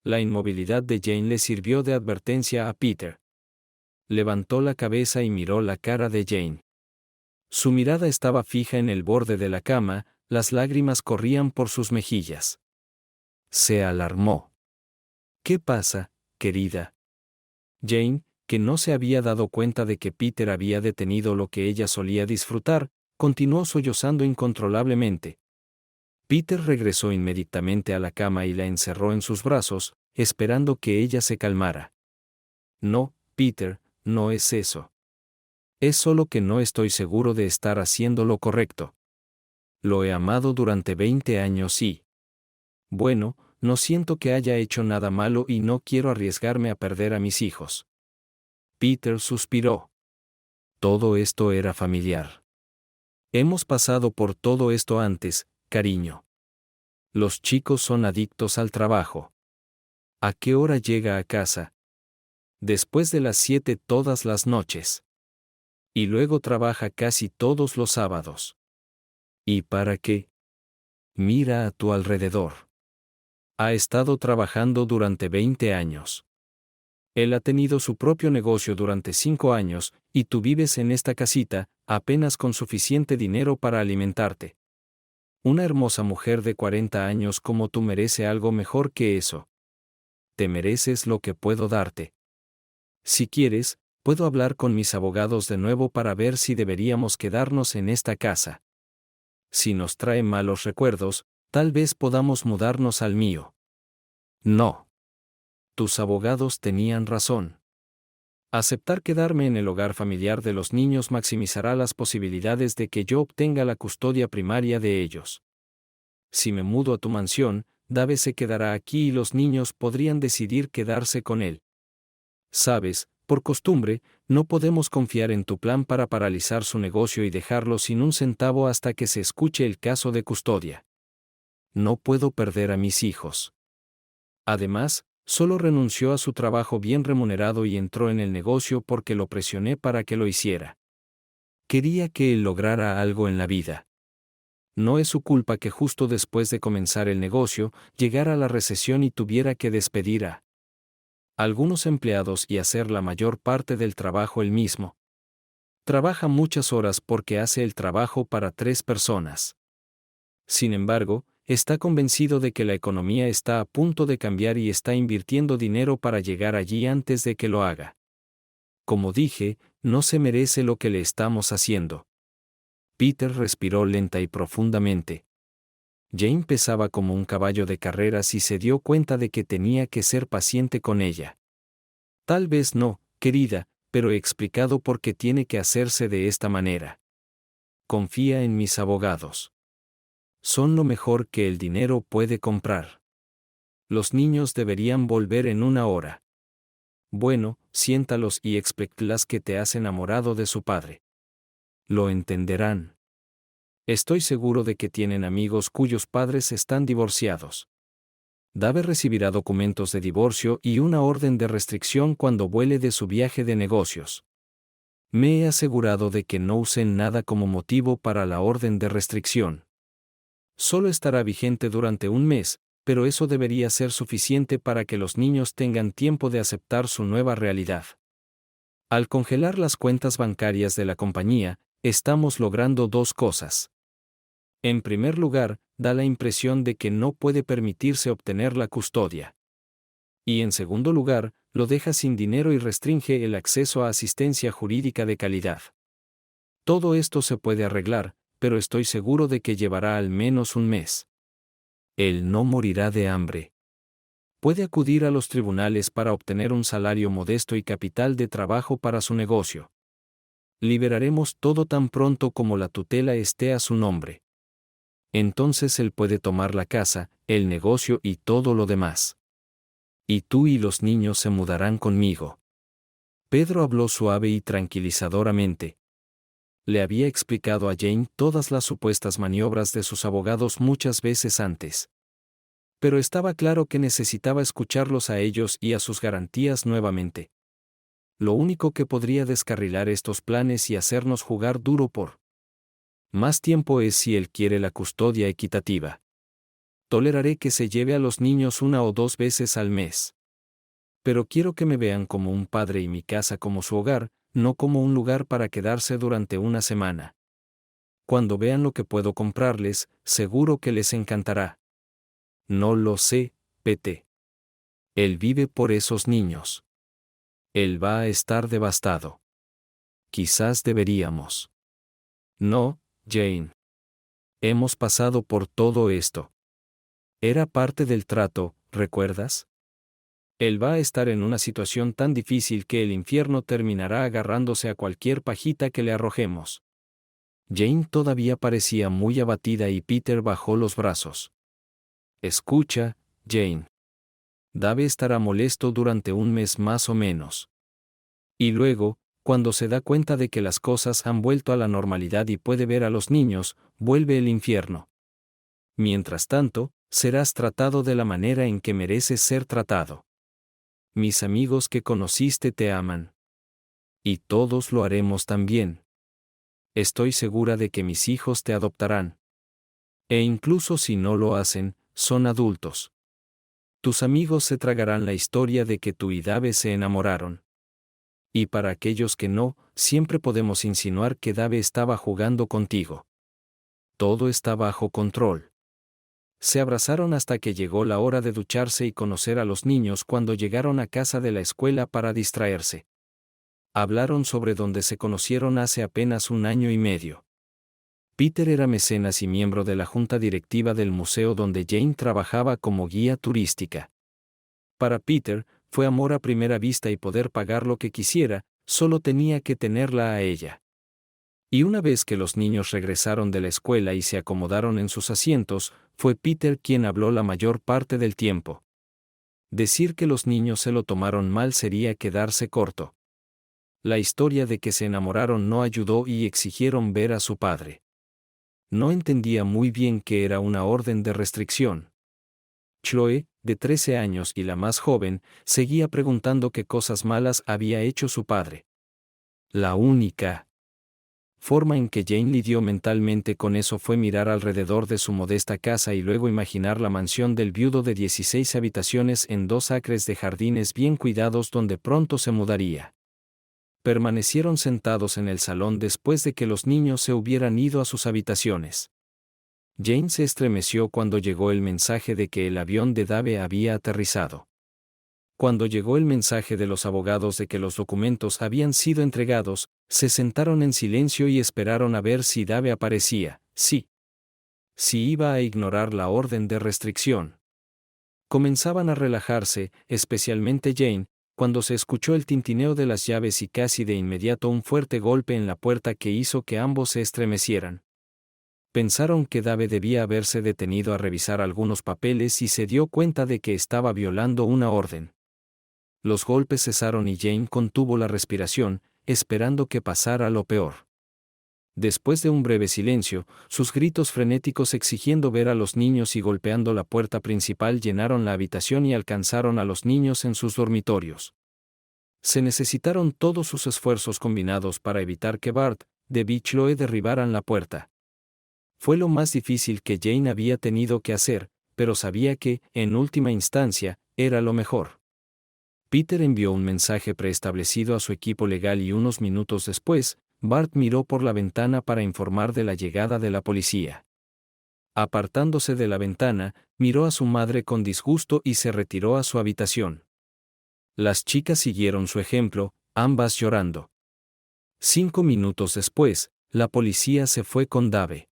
La inmovilidad de Jane le sirvió de advertencia a Peter. Levantó la cabeza y miró la cara de Jane. Su mirada estaba fija en el borde de la cama, las lágrimas corrían por sus mejillas. Se alarmó. ¿Qué pasa, querida? Jane, que no se había dado cuenta de que Peter había detenido lo que ella solía disfrutar, continuó sollozando incontrolablemente. Peter regresó inmediatamente a la cama y la encerró en sus brazos, esperando que ella se calmara. No, Peter, no es eso. Es solo que no estoy seguro de estar haciendo lo correcto. Lo he amado durante 20 años y... Bueno, no siento que haya hecho nada malo y no quiero arriesgarme a perder a mis hijos. Peter suspiró. Todo esto era familiar. Hemos pasado por todo esto antes, cariño. Los chicos son adictos al trabajo. ¿A qué hora llega a casa? Después de las 7 todas las noches. Y luego trabaja casi todos los sábados. ¿Y para qué? Mira a tu alrededor. Ha estado trabajando durante 20 años. Él ha tenido su propio negocio durante 5 años, y tú vives en esta casita, apenas con suficiente dinero para alimentarte. Una hermosa mujer de 40 años como tú merece algo mejor que eso. Te mereces lo que puedo darte. Si quieres, puedo hablar con mis abogados de nuevo para ver si deberíamos quedarnos en esta casa. Si nos trae malos recuerdos, tal vez podamos mudarnos al mío. No. Tus abogados tenían razón. Aceptar quedarme en el hogar familiar de los niños maximizará las posibilidades de que yo obtenga la custodia primaria de ellos. Si me mudo a tu mansión, Dave se quedará aquí y los niños podrían decidir quedarse con él. Sabes, por costumbre, no podemos confiar en tu plan para paralizar su negocio y dejarlo sin un centavo hasta que se escuche el caso de custodia. No puedo perder a mis hijos. Además, solo renunció a su trabajo bien remunerado y entró en el negocio porque lo presioné para que lo hiciera. Quería que él lograra algo en la vida. No es su culpa que justo después de comenzar el negocio, llegara la recesión y tuviera que despedir a algunos empleados y hacer la mayor parte del trabajo él mismo. Trabaja muchas horas porque hace el trabajo para 3 personas. Sin embargo, está convencido de que la economía está a punto de cambiar y está invirtiendo dinero para llegar allí antes de que lo haga. Como dije, no se merece lo que le estamos haciendo. Peter respiró lenta y profundamente. Jane pesaba como un caballo de carreras y se dio cuenta de que tenía que ser paciente con ella. Tal vez no, querida, pero he explicado por qué tiene que hacerse de esta manera. Confía en mis abogados. Son lo mejor que el dinero puede comprar. Los niños deberían volver en 1 hora. Bueno, siéntalos y explícalas que te has enamorado de su padre. Lo entenderán. Estoy seguro de que tienen amigos cuyos padres están divorciados. Dave recibirá documentos de divorcio y una orden de restricción cuando vuele de su viaje de negocios. Me he asegurado de que no usen nada como motivo para la orden de restricción. Solo estará vigente durante 1 mes, pero eso debería ser suficiente para que los niños tengan tiempo de aceptar su nueva realidad. Al congelar las cuentas bancarias de la compañía, estamos logrando 2 cosas. En primer lugar, da la impresión de que no puede permitirse obtener la custodia. Y en segundo lugar, lo deja sin dinero y restringe el acceso a asistencia jurídica de calidad. Todo esto se puede arreglar, pero estoy seguro de que llevará al menos 1 mes. Él no morirá de hambre. Puede acudir a los tribunales para obtener un salario modesto y capital de trabajo para su negocio. Liberaremos todo tan pronto como la tutela esté a su nombre. Entonces él puede tomar la casa, el negocio y todo lo demás. Y tú y los niños se mudarán conmigo. Pedro habló suave y tranquilizadoramente. Le había explicado a Jane todas las supuestas maniobras de sus abogados muchas veces antes. Pero estaba claro que necesitaba escucharlos a ellos y a sus garantías nuevamente. Lo único que podría descarrilar estos planes y hacernos jugar duro por más tiempo es si él quiere la custodia equitativa. Toleraré que se lleve a los niños 1 o 2 veces al mes. Pero quiero que me vean como un padre y mi casa como su hogar, no como un lugar para quedarse durante una semana. Cuando vean lo que puedo comprarles, seguro que les encantará. No lo sé, Pete. Él vive por esos niños. Él va a estar devastado. Quizás deberíamos. No, Jane. Hemos pasado por todo esto. Era parte del trato, ¿recuerdas? Él va a estar en una situación tan difícil que el infierno terminará agarrándose a cualquier pajita que le arrojemos. Jane todavía parecía muy abatida y Peter bajó los brazos. Escucha, Jane. Dave estará molesto durante un mes más o menos. Y luego, cuando se da cuenta de que las cosas han vuelto a la normalidad y puede ver a los niños, vuelve el infierno. Mientras tanto, serás tratado de la manera en que mereces ser tratado. Mis amigos que conociste te aman. Y todos lo haremos también. Estoy segura de que mis hijos te adoptarán. E incluso si no lo hacen, son adultos. Tus amigos se tragarán la historia de que tú y Dave se enamoraron. Y para aquellos que no, siempre podemos insinuar que Dave estaba jugando contigo. Todo está bajo control. Se abrazaron hasta que llegó la hora de ducharse y conocer a los niños cuando llegaron a casa de la escuela para distraerse. Hablaron sobre donde se conocieron hace apenas 1 año y medio. Peter era mecenas y miembro de la junta directiva del museo donde Jane trabajaba como guía turística. Para Peter, fue amor a primera vista y poder pagar lo que quisiera, solo tenía que tenerla a ella. Y una vez que los niños regresaron de la escuela y se acomodaron en sus asientos, fue Peter quien habló la mayor parte del tiempo. Decir que los niños se lo tomaron mal sería quedarse corto. La historia de que se enamoraron no ayudó y exigieron ver a su padre. No entendía muy bien qué era una orden de restricción. Chloe, de 13 años y la más joven, seguía preguntando qué cosas malas había hecho su padre. La única forma en que Jane lidió mentalmente con eso fue mirar alrededor de su modesta casa y luego imaginar la mansión del viudo de 16 habitaciones en 2 acres de jardines bien cuidados donde pronto se mudaría. Permanecieron sentados en el salón después de que los niños se hubieran ido a sus habitaciones. Jane se estremeció cuando llegó el mensaje de que el avión de Dave había aterrizado. Cuando llegó el mensaje de los abogados de que los documentos habían sido entregados, se sentaron en silencio y esperaron a ver si Dave aparecía, si iba a ignorar la orden de restricción. Comenzaban a relajarse, especialmente Jane, cuando se escuchó el tintineo de las llaves y casi de inmediato un fuerte golpe en la puerta que hizo que ambos se estremecieran. Pensaron que Dave debía haberse detenido a revisar algunos papeles y se dio cuenta de que estaba violando una orden. Los golpes cesaron y Jane contuvo la respiración, esperando que pasara lo peor. Después de un breve silencio, sus gritos frenéticos exigiendo ver a los niños y golpeando la puerta principal llenaron la habitación y alcanzaron a los niños en sus dormitorios. Se necesitaron todos sus esfuerzos combinados para evitar que Bart, Dave y Chloe derribaran la puerta. Fue lo más difícil que Jane había tenido que hacer, pero sabía que, en última instancia, era lo mejor. Peter envió un mensaje preestablecido a su equipo legal y unos minutos después, Bart miró por la ventana para informar de la llegada de la policía. Apartándose de la ventana, miró a su madre con disgusto y se retiró a su habitación. Las chicas siguieron su ejemplo, ambas llorando. 5 minutos después, la policía se fue con Dave.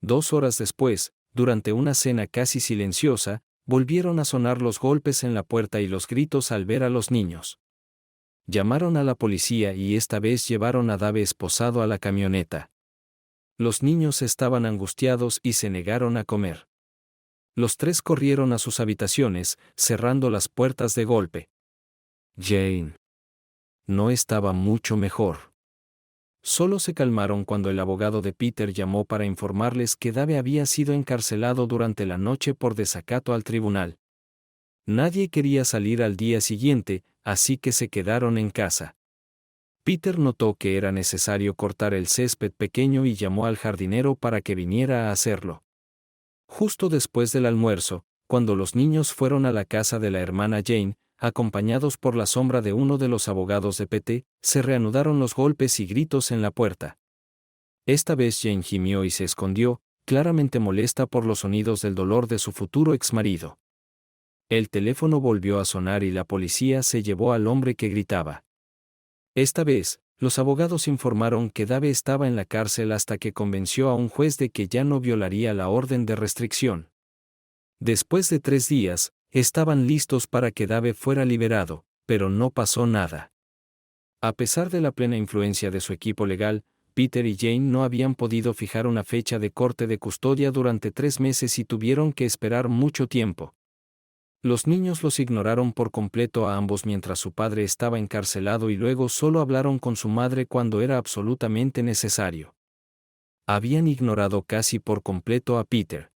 2 horas después, durante una cena casi silenciosa, volvieron a sonar los golpes en la puerta y los gritos al ver a los niños. Llamaron a la policía y esta vez llevaron a Dave esposado a la camioneta. Los niños estaban angustiados y se negaron a comer. Los 3 corrieron a sus habitaciones, cerrando las puertas de golpe. Jane no estaba mucho mejor. Solo se calmaron cuando el abogado de Peter llamó para informarles que Dave había sido encarcelado durante la noche por desacato al tribunal. Nadie quería salir al día siguiente, así que se quedaron en casa. Peter notó que era necesario cortar el césped pequeño y llamó al jardinero para que viniera a hacerlo. Justo después del almuerzo, cuando los niños fueron a la casa de la hermana Jane, acompañados por la sombra de uno de los abogados de PT, se reanudaron los golpes y gritos en la puerta. Esta vez Jane gimió y se escondió, claramente molesta por los sonidos del dolor de su futuro exmarido. El teléfono volvió a sonar y la policía se llevó al hombre que gritaba. Esta vez, los abogados informaron que Dave estaba en la cárcel hasta que convenció a un juez de que ya no violaría la orden de restricción. Después de 3 días, estaban listos para que Dave fuera liberado, pero no pasó nada. A pesar de la plena influencia de su equipo legal, Peter y Jane no habían podido fijar una fecha de corte de custodia durante 3 meses y tuvieron que esperar mucho tiempo. Los niños los ignoraron por completo a ambos mientras su padre estaba encarcelado y luego solo hablaron con su madre cuando era absolutamente necesario. Habían ignorado casi por completo a Peter.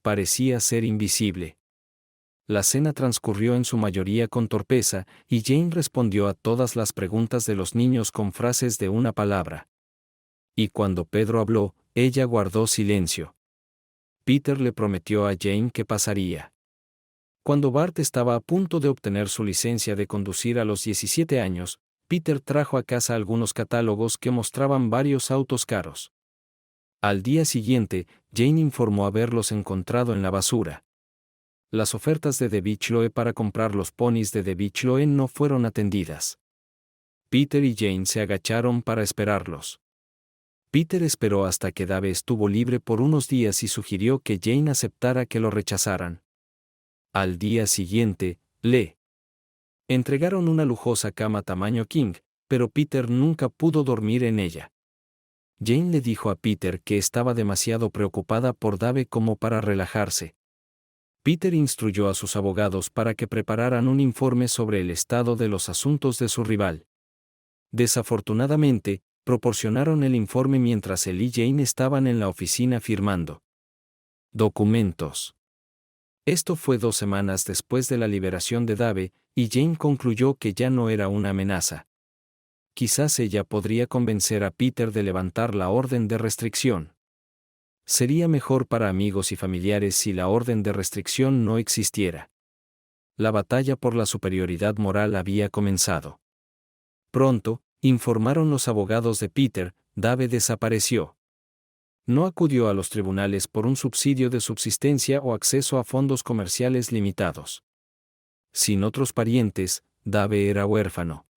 Parecía ser invisible. La cena transcurrió en su mayoría con torpeza, y Jane respondió a todas las preguntas de los niños con frases de una palabra. Y cuando Pedro habló, ella guardó silencio. Peter le prometió a Jane que pasaría. Cuando Bart estaba a punto de obtener su licencia de conducir a los 17 años, Peter trajo a casa algunos catálogos que mostraban varios autos caros. Al día siguiente, Jane informó haberlos encontrado en la basura. Las ofertas de The Beach Loe para comprar los ponis de The Beach Loe no fueron atendidas. Peter y Jane se agacharon para esperarlos. Peter esperó hasta que Dave estuvo libre por unos días y sugirió que Jane aceptara que lo rechazaran. Al día siguiente, le entregaron una lujosa cama tamaño king, pero Peter nunca pudo dormir en ella. Jane le dijo a Peter que estaba demasiado preocupada por Dave como para relajarse. Peter instruyó a sus abogados para que prepararan un informe sobre el estado de los asuntos de su rival. Desafortunadamente, proporcionaron el informe mientras él y Jane estaban en la oficina firmando documentos. Esto fue 2 semanas después de la liberación de Dave, y Jane concluyó que ya no era una amenaza. Quizás ella podría convencer a Peter de levantar la orden de restricción. Sería mejor para amigos y familiares si la orden de restricción no existiera. La batalla por la superioridad moral había comenzado. Pronto, informaron los abogados de Peter, Dave desapareció. No acudió a los tribunales por un subsidio de subsistencia o acceso a fondos comerciales limitados. Sin otros parientes, Dave era huérfano.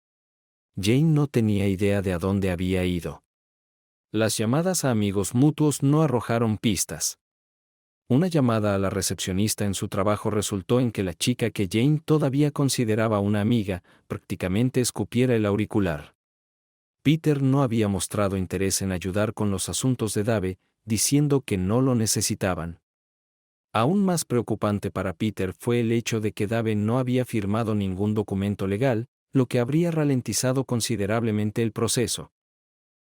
Jane no tenía idea de a dónde había ido. Las llamadas a amigos mutuos no arrojaron pistas. Una llamada a la recepcionista en su trabajo resultó en que la chica que Jane todavía consideraba una amiga, prácticamente escupiera el auricular. Peter no había mostrado interés en ayudar con los asuntos de Dave, diciendo que no lo necesitaban. Aún más preocupante para Peter fue el hecho de que Dave no había firmado ningún documento legal, lo que habría ralentizado considerablemente el proceso.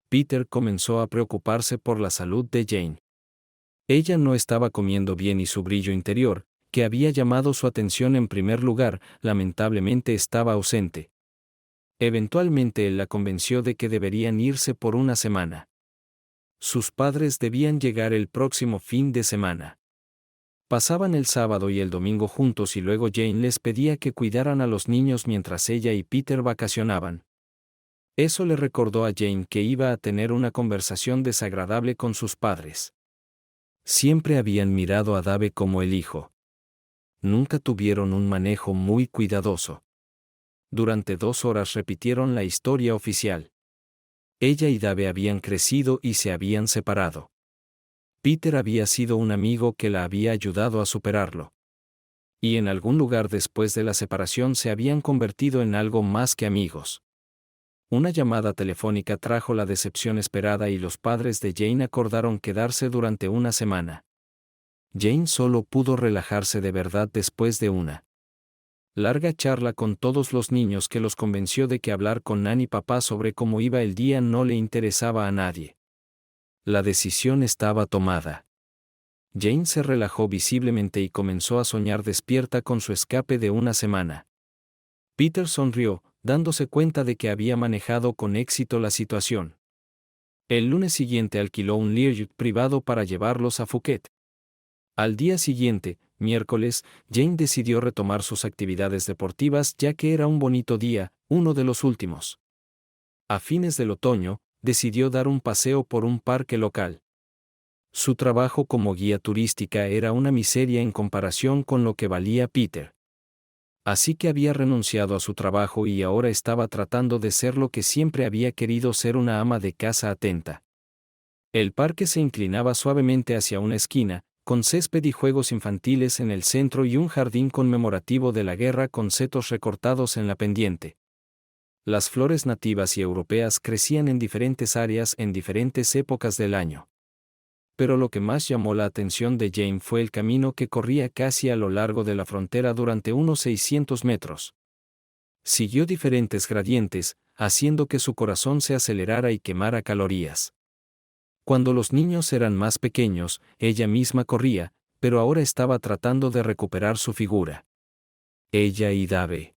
Peter comenzó a preocuparse por la salud de Jane. Ella no estaba comiendo bien y su brillo interior, que había llamado su atención en primer lugar, lamentablemente estaba ausente. Eventualmente él la convenció de que deberían irse por una semana. Sus padres debían llegar el próximo fin de semana. Pasaban el sábado y el domingo juntos y luego Jane les pedía que cuidaran a los niños mientras ella y Peter vacacionaban. Eso le recordó a Jane que iba a tener una conversación desagradable con sus padres. Siempre habían mirado a Dave como el hijo. Nunca tuvieron un manejo muy cuidadoso. Durante 2 horas repitieron la historia oficial. Ella y Dave habían crecido y se habían separado. Peter había sido un amigo que la había ayudado a superarlo. Y en algún lugar después de la separación se habían convertido en algo más que amigos. Una llamada telefónica trajo la decepción esperada y los padres de Jane acordaron quedarse durante una semana. Jane solo pudo relajarse de verdad después de una larga charla con todos los niños que los convenció de que hablar con Nan y papá sobre cómo iba el día no le interesaba a nadie. La decisión estaba tomada. Jane se relajó visiblemente y comenzó a soñar despierta con su escape de una semana. Peter sonrió, dándose cuenta de que había manejado con éxito la situación. El lunes siguiente alquiló un Learjet privado para llevarlos a Phuket. Al día siguiente, miércoles, Jane decidió retomar sus actividades deportivas ya que era un bonito día, uno de los últimos. A fines del otoño, decidió dar un paseo por un parque local. Su trabajo como guía turística era una miseria en comparación con lo que valía Peter. Así que había renunciado a su trabajo y ahora estaba tratando de ser lo que siempre había querido ser, una ama de casa atenta. El parque se inclinaba suavemente hacia una esquina, con césped y juegos infantiles en el centro y un jardín conmemorativo de la guerra con setos recortados en la pendiente. Las flores nativas y europeas crecían en diferentes áreas en diferentes épocas del año. Pero lo que más llamó la atención de Jane fue el camino que corría casi a lo largo de la frontera durante unos 600 metros. Siguió diferentes gradientes, haciendo que su corazón se acelerara y quemara calorías. Cuando los niños eran más pequeños, ella misma corría, pero ahora estaba tratando de recuperar su figura. Ella y Dave.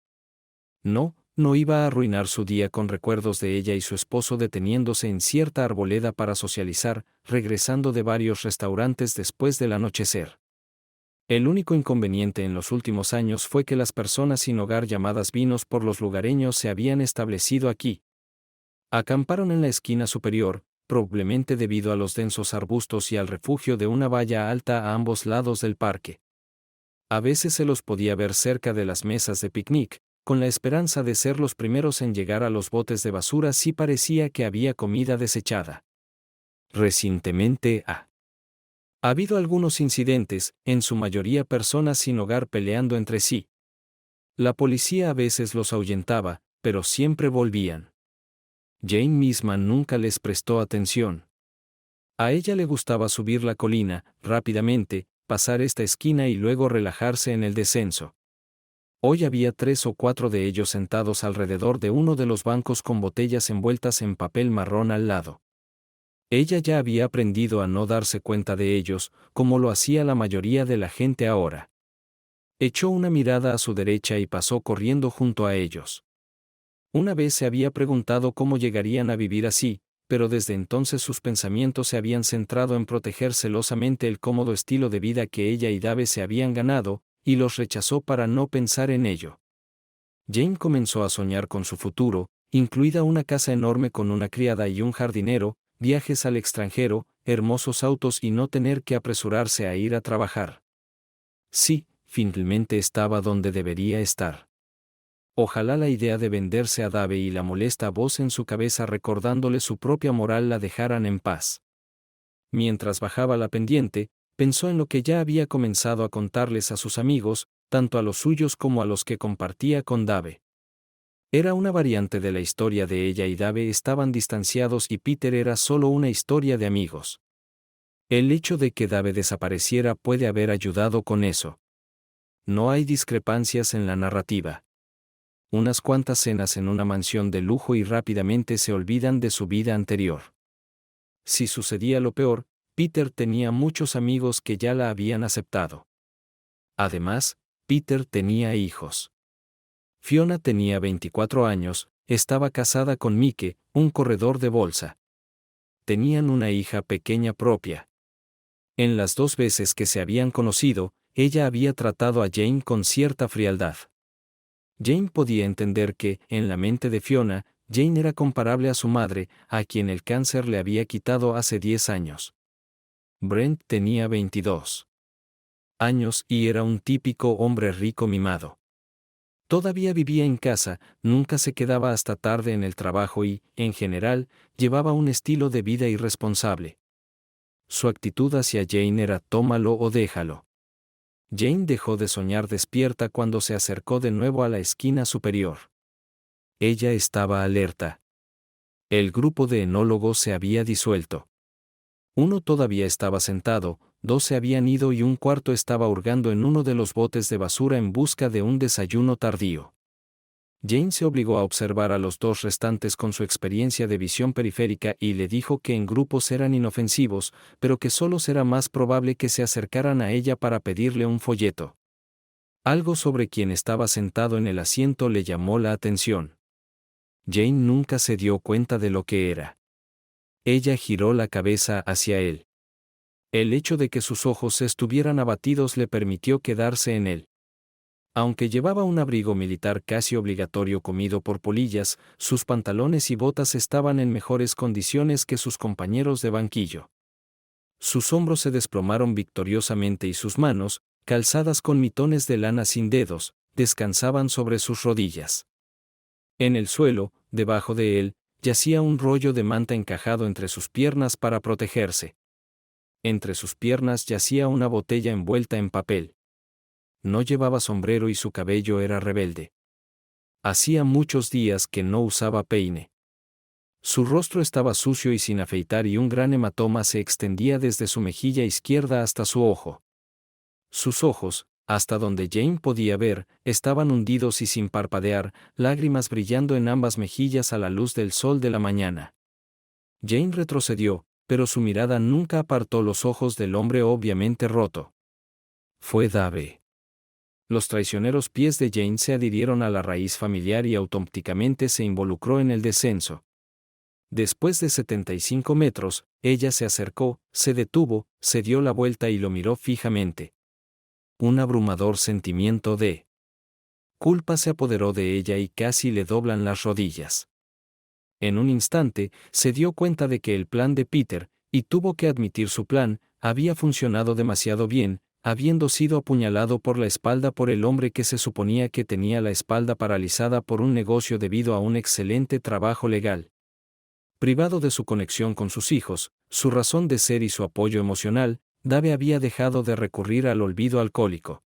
No iba a arruinar su día con recuerdos de ella y su esposo deteniéndose en cierta arboleda para socializar, regresando de varios restaurantes después del anochecer. El único inconveniente en los últimos años fue que las personas sin hogar llamadas vinos por los lugareños se habían establecido aquí. Acamparon en la esquina superior, probablemente debido a los densos arbustos y al refugio de una valla alta a ambos lados del parque. A veces se los podía ver cerca de las mesas de picnic, con la esperanza de ser los primeros en llegar a los botes de basura si parecía que había comida desechada. Recientemente ha habido algunos incidentes, en su mayoría personas sin hogar peleando entre sí. La policía a veces los ahuyentaba, pero siempre volvían. Jane misma nunca les prestó atención. A ella le gustaba subir la colina, rápidamente, pasar esta esquina y luego relajarse en el descenso. Hoy había 3 o 4 de ellos sentados alrededor de uno de los bancos con botellas envueltas en papel marrón al lado. Ella ya había aprendido a no darse cuenta de ellos, como lo hacía la mayoría de la gente ahora. Echó una mirada a su derecha y pasó corriendo junto a ellos. Una vez se había preguntado cómo llegarían a vivir así, pero desde entonces sus pensamientos se habían centrado en proteger celosamente el cómodo estilo de vida que ella y Dave se habían ganado, y los rechazó para no pensar en ello. Jane comenzó a soñar con su futuro, incluida una casa enorme con una criada y un jardinero, viajes al extranjero, hermosos autos y no tener que apresurarse a ir a trabajar. Sí, finalmente estaba donde debería estar. Ojalá la idea de venderse a Dave y la molesta voz en su cabeza recordándole su propia moral la dejaran en paz. Mientras bajaba la pendiente, pensó en lo que ya había comenzado a contarles a sus amigos, tanto a los suyos como a los que compartía con Dave. Era una variante de la historia de ella y Dave estaban distanciados y Peter era solo una historia de amigos. El hecho de que Dave desapareciera puede haber ayudado con eso. No hay discrepancias en la narrativa. Unas cuantas cenas en una mansión de lujo y rápidamente se olvidan de su vida anterior. Si sucedía lo peor, Peter tenía muchos amigos que ya la habían aceptado. Además, Peter tenía hijos. Fiona tenía 24 años, estaba casada con Mike, un corredor de bolsa. Tenían una hija pequeña propia. En las 2 veces que se habían conocido, ella había tratado a Jane con cierta frialdad. Jane podía entender que, en la mente de Fiona, Jane era comparable a su madre, a quien el cáncer le había quitado hace 10 años. Brent tenía 22 años y era un típico hombre rico mimado. Todavía vivía en casa, nunca se quedaba hasta tarde en el trabajo y, en general, llevaba un estilo de vida irresponsable. Su actitud hacia Jane era tómalo o déjalo. Jane dejó de soñar despierta cuando se acercó de nuevo a la esquina superior. Ella estaba alerta. El grupo de enólogos se había disuelto. Uno todavía estaba sentado, 2 se habían ido y un cuarto estaba hurgando en uno de los botes de basura en busca de un desayuno tardío. Jane se obligó a observar a los 2 restantes con su experiencia de visión periférica y le dijo que en grupos eran inofensivos, pero que solo será más probable que se acercaran a ella para pedirle un folleto. Algo sobre quien estaba sentado en el asiento le llamó la atención. Jane nunca se dio cuenta de lo que era. Ella giró la cabeza hacia él. El hecho de que sus ojos estuvieran abatidos le permitió quedarse en él. Aunque llevaba un abrigo militar casi obligatorio comido por polillas, sus pantalones y botas estaban en mejores condiciones que sus compañeros de banquillo. Sus hombros se desplomaron victoriosamente y sus manos, calzadas con mitones de lana sin dedos, descansaban sobre sus rodillas. En el suelo, debajo de él, yacía un rollo de manta encajado entre sus piernas para protegerse. Entre sus piernas yacía una botella envuelta en papel. No llevaba sombrero y su cabello era rebelde. Hacía muchos días que no usaba peine. Su rostro estaba sucio y sin afeitar y un gran hematoma se extendía desde su mejilla izquierda hasta su ojo. Sus ojos, hasta donde Jane podía ver, estaban hundidos y sin parpadear, lágrimas brillando en ambas mejillas a la luz del sol de la mañana. Jane retrocedió, pero su mirada nunca apartó los ojos del hombre obviamente roto. Fue Dave. Los traicioneros pies de Jane se adhirieron a la raíz familiar y automáticamente se involucró en el descenso. Después de 75 metros, ella se acercó, se detuvo, se dio la vuelta y lo miró fijamente. Un abrumador sentimiento de culpa se apoderó de ella y casi le doblan las rodillas. En un instante, se dio cuenta de que el plan de Peter, y tuvo que admitir su plan, había funcionado demasiado bien, habiendo sido apuñalado por la espalda por el hombre que se suponía que tenía la espalda paralizada por un negocio debido a un excelente trabajo legal. Privado de su conexión con sus hijos, su razón de ser y su apoyo emocional, Dave había dejado de recurrir al olvido alcohólico.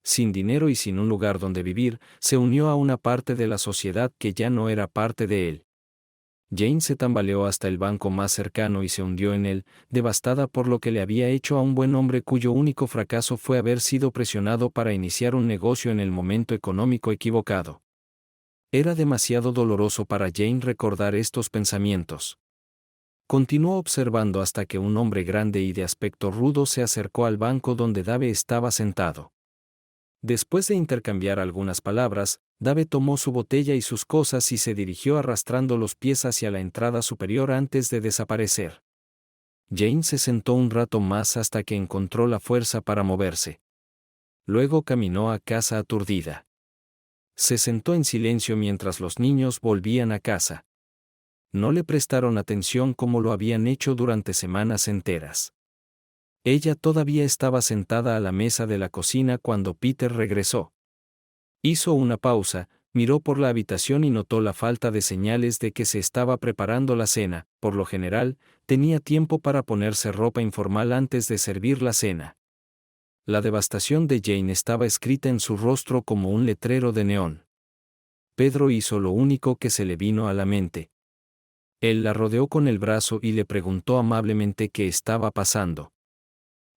Sin dinero y sin un lugar donde vivir, se unió a una parte de la sociedad que ya no era parte de él. Jane se tambaleó hasta el banco más cercano y se hundió en él, devastada por lo que le había hecho a un buen hombre cuyo único fracaso fue haber sido presionado para iniciar un negocio en el momento económico equivocado. Era demasiado doloroso para Jane recordar estos pensamientos. Continuó observando hasta que un hombre grande y de aspecto rudo se acercó al banco donde Dave estaba sentado. Después de intercambiar algunas palabras, Dave tomó su botella y sus cosas y se dirigió arrastrando los pies hacia la entrada superior antes de desaparecer. Jane se sentó un rato más hasta que encontró la fuerza para moverse. Luego caminó a casa aturdida. Se sentó en silencio mientras los niños volvían a casa. No le prestaron atención como lo habían hecho durante semanas enteras. Ella todavía estaba sentada a la mesa de la cocina cuando Peter regresó. Hizo una pausa, miró por la habitación y notó la falta de señales de que se estaba preparando la cena. Por lo general, tenía tiempo para ponerse ropa informal antes de servir la cena. La devastación de Jane estaba escrita en su rostro como un letrero de neón. Pedro hizo lo único que se le vino a la mente. Él la rodeó con el brazo y le preguntó amablemente qué estaba pasando.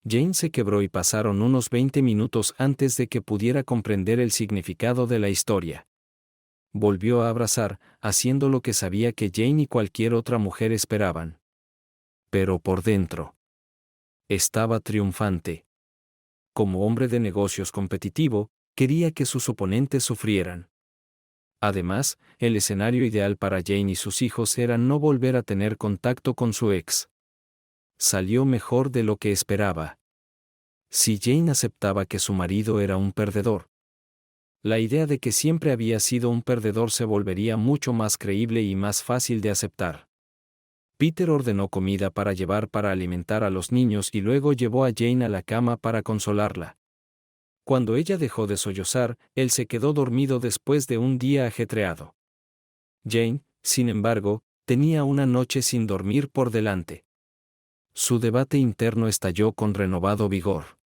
Jane se quebró y pasaron unos 20 minutos antes de que pudiera comprender el significado de la historia. Volvió a abrazar, haciendo lo que sabía que Jane y cualquier otra mujer esperaban. Pero por dentro estaba triunfante. Como hombre de negocios competitivo, quería que sus oponentes sufrieran. Además, el escenario ideal para Jane y sus hijos era no volver a tener contacto con su ex. Salió mejor de lo que esperaba. Si Jane aceptaba que su marido era un perdedor, la idea de que siempre había sido un perdedor se volvería mucho más creíble y más fácil de aceptar. Peter ordenó comida para llevar para alimentar a los niños y luego llevó a Jane a la cama para consolarla. Cuando ella dejó de sollozar, él se quedó dormido después de un día ajetreado. Jane, sin embargo, tenía una noche sin dormir por delante. Su debate interno estalló con renovado vigor.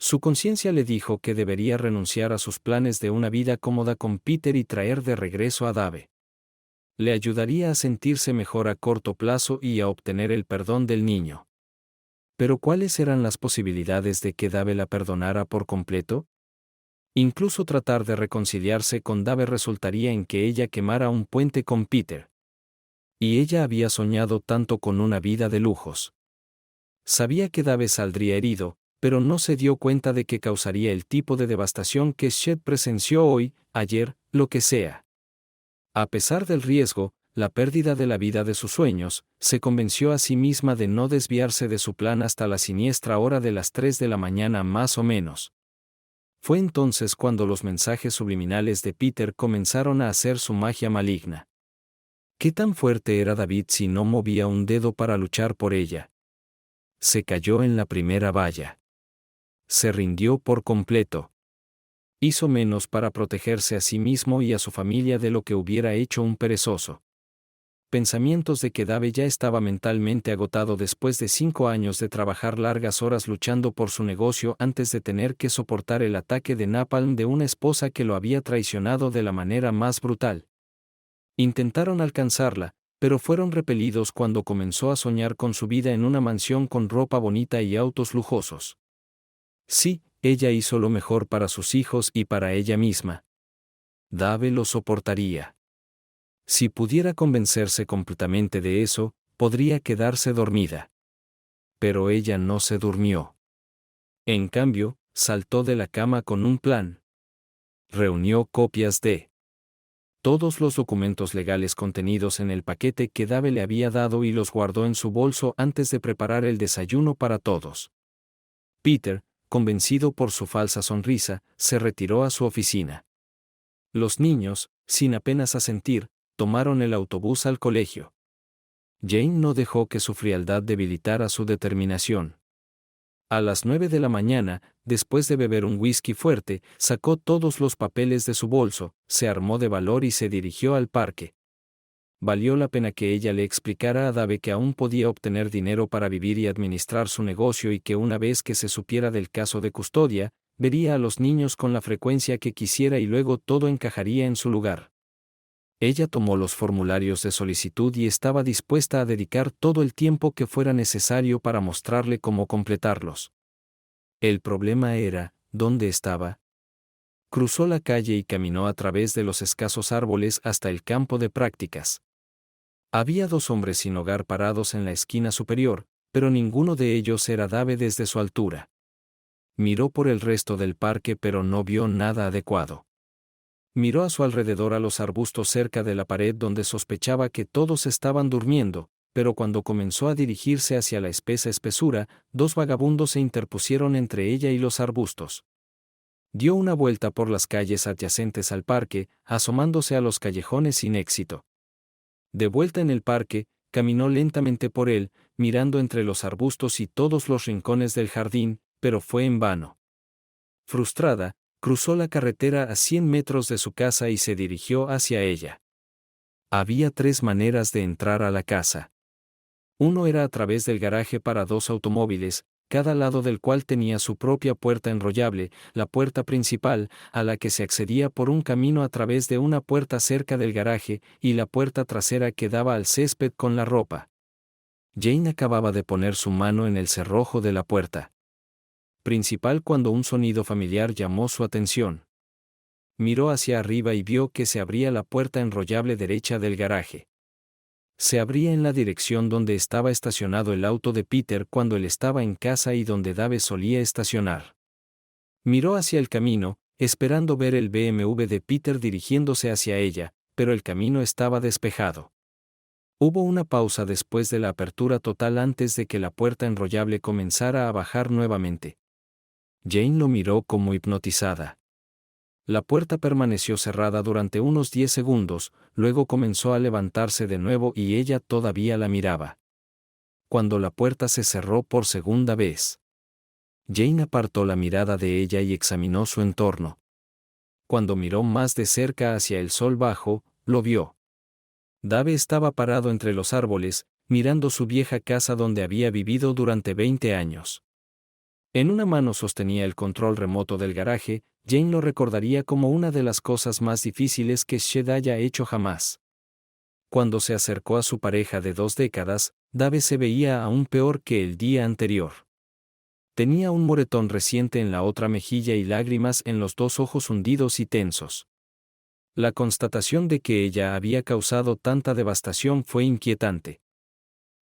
Su conciencia le dijo que debería renunciar a sus planes de una vida cómoda con Peter y traer de regreso a Dave. Le ayudaría a sentirse mejor a corto plazo y a obtener el perdón del niño. Pero ¿cuáles eran las posibilidades de que Dave la perdonara por completo? Incluso tratar de reconciliarse con Dave resultaría en que ella quemara un puente con Peter. Y ella había soñado tanto con una vida de lujos. Sabía que Dave saldría herido, pero no se dio cuenta de que causaría el tipo de devastación que Shed presenció hoy, ayer, lo que sea. A pesar del riesgo, la pérdida de la vida de sus sueños, se convenció a sí misma de no desviarse de su plan hasta la siniestra hora de las 3 de la mañana más o menos. Fue entonces cuando los mensajes subliminales de Peter comenzaron a hacer su magia maligna. ¿Qué tan fuerte era David si no movía un dedo para luchar por ella? Se cayó en la primera valla. Se rindió por completo. Hizo menos para protegerse a sí mismo y a su familia de lo que hubiera hecho un perezoso. Pensamientos de que Dave ya estaba mentalmente agotado después de 5 años de trabajar largas horas luchando por su negocio antes de tener que soportar el ataque de napalm de una esposa que lo había traicionado de la manera más brutal. Intentaron alcanzarla, pero fueron repelidos cuando comenzó a soñar con su vida en una mansión con ropa bonita y autos lujosos. Sí, ella hizo lo mejor para sus hijos y para ella misma. Dave lo soportaría. Si pudiera convencerse completamente de eso, podría quedarse dormida. Pero ella no se durmió. En cambio, saltó de la cama con un plan. Reunió copias de todos los documentos legales contenidos en el paquete que Dave le había dado y los guardó en su bolso antes de preparar el desayuno para todos. Peter, convencido por su falsa sonrisa, se retiró a su oficina. Los niños, sin apenas asentir, tomaron el autobús al colegio. Jane no dejó que su frialdad debilitara su determinación. A las 9 de la mañana, después de beber un whisky fuerte, sacó todos los papeles de su bolso, se armó de valor y se dirigió al parque. Valió la pena que ella le explicara a Dave que aún podía obtener dinero para vivir y administrar su negocio y que una vez que se supiera del caso de custodia, vería a los niños con la frecuencia que quisiera y luego todo encajaría en su lugar. Ella tomó los formularios de solicitud y estaba dispuesta a dedicar todo el tiempo que fuera necesario para mostrarle cómo completarlos. El problema era, ¿dónde estaba? Cruzó la calle y caminó a través de los escasos árboles hasta el campo de prácticas. Había 2 hombres sin hogar parados en la esquina superior, pero ninguno de ellos era Dave desde su altura. Miró por el resto del parque pero no vio nada adecuado. Miró a su alrededor a los arbustos cerca de la pared donde sospechaba que todos estaban durmiendo, pero cuando comenzó a dirigirse hacia la espesa espesura, 2 vagabundos se interpusieron entre ella y los arbustos. Dio una vuelta por las calles adyacentes al parque, asomándose a los callejones sin éxito. De vuelta en el parque, caminó lentamente por él, mirando entre los arbustos y todos los rincones del jardín, pero fue en vano. Frustrada, cruzó la carretera a 100 metros de su casa y se dirigió hacia ella. Había 3 maneras de entrar a la casa. Uno era a través del garaje para 2 automóviles, cada lado del cual tenía su propia puerta enrollable, la puerta principal, a la que se accedía por un camino a través de una puerta cerca del garaje, y la puerta trasera que daba al césped con la ropa. Jane acababa de poner su mano en el cerrojo de la puerta principal cuando un sonido familiar llamó su atención. Miró hacia arriba y vio que se abría la puerta enrollable derecha del garaje. Se abría en la dirección donde estaba estacionado el auto de Peter cuando él estaba en casa y donde Dave solía estacionar. Miró hacia el camino, esperando ver el BMW de Peter dirigiéndose hacia ella, pero el camino estaba despejado. Hubo una pausa después de la apertura total antes de que la puerta enrollable comenzara a bajar nuevamente. Jane lo miró como hipnotizada. La puerta permaneció cerrada durante unos 10 segundos, luego comenzó a levantarse de nuevo y ella todavía la miraba. Cuando la puerta se cerró por segunda vez, Jane apartó la mirada de ella y examinó su entorno. Cuando miró más de cerca hacia el sol bajo, lo vio. Dave estaba parado entre los árboles, mirando su vieja casa donde había vivido durante 20 años. En una mano sostenía el control remoto del garaje. Jane lo recordaría como una de las cosas más difíciles que Shed haya hecho jamás. Cuando se acercó a su pareja de 2 décadas, Dave se veía aún peor que el día anterior. Tenía un moretón reciente en la otra mejilla y lágrimas en los 2 ojos hundidos y tensos. La constatación de que ella había causado tanta devastación fue inquietante.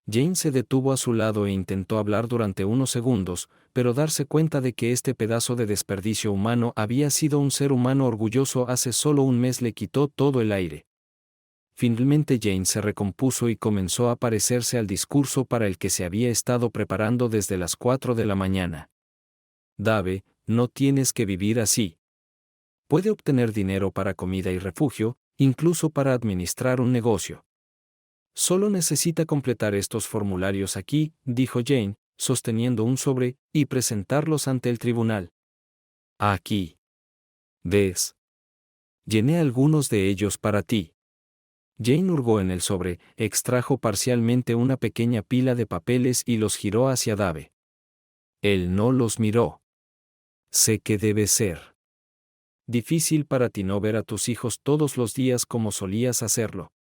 Jane se detuvo a su lado e intentó hablar durante unos segundos, pero darse cuenta de que este pedazo de desperdicio humano había sido un ser humano orgulloso hace solo un mes le quitó todo el aire. Finalmente Jane se recompuso y comenzó a parecerse al discurso para el que se había estado preparando desde las 4 de la mañana. Dave, no tienes que vivir así. Puede obtener dinero para comida y refugio, incluso para administrar un negocio. Solo necesita completar estos formularios aquí, dijo Jane, sosteniendo un sobre, y presentarlos ante el tribunal. Aquí. ¿Ves? Llené algunos de ellos para ti. Jane hurgó en el sobre, extrajo parcialmente una pequeña pila de papeles y los giró hacia Dave. Él no los miró. Sé que debe ser difícil para ti no ver a tus hijos todos los días como solías hacerlo.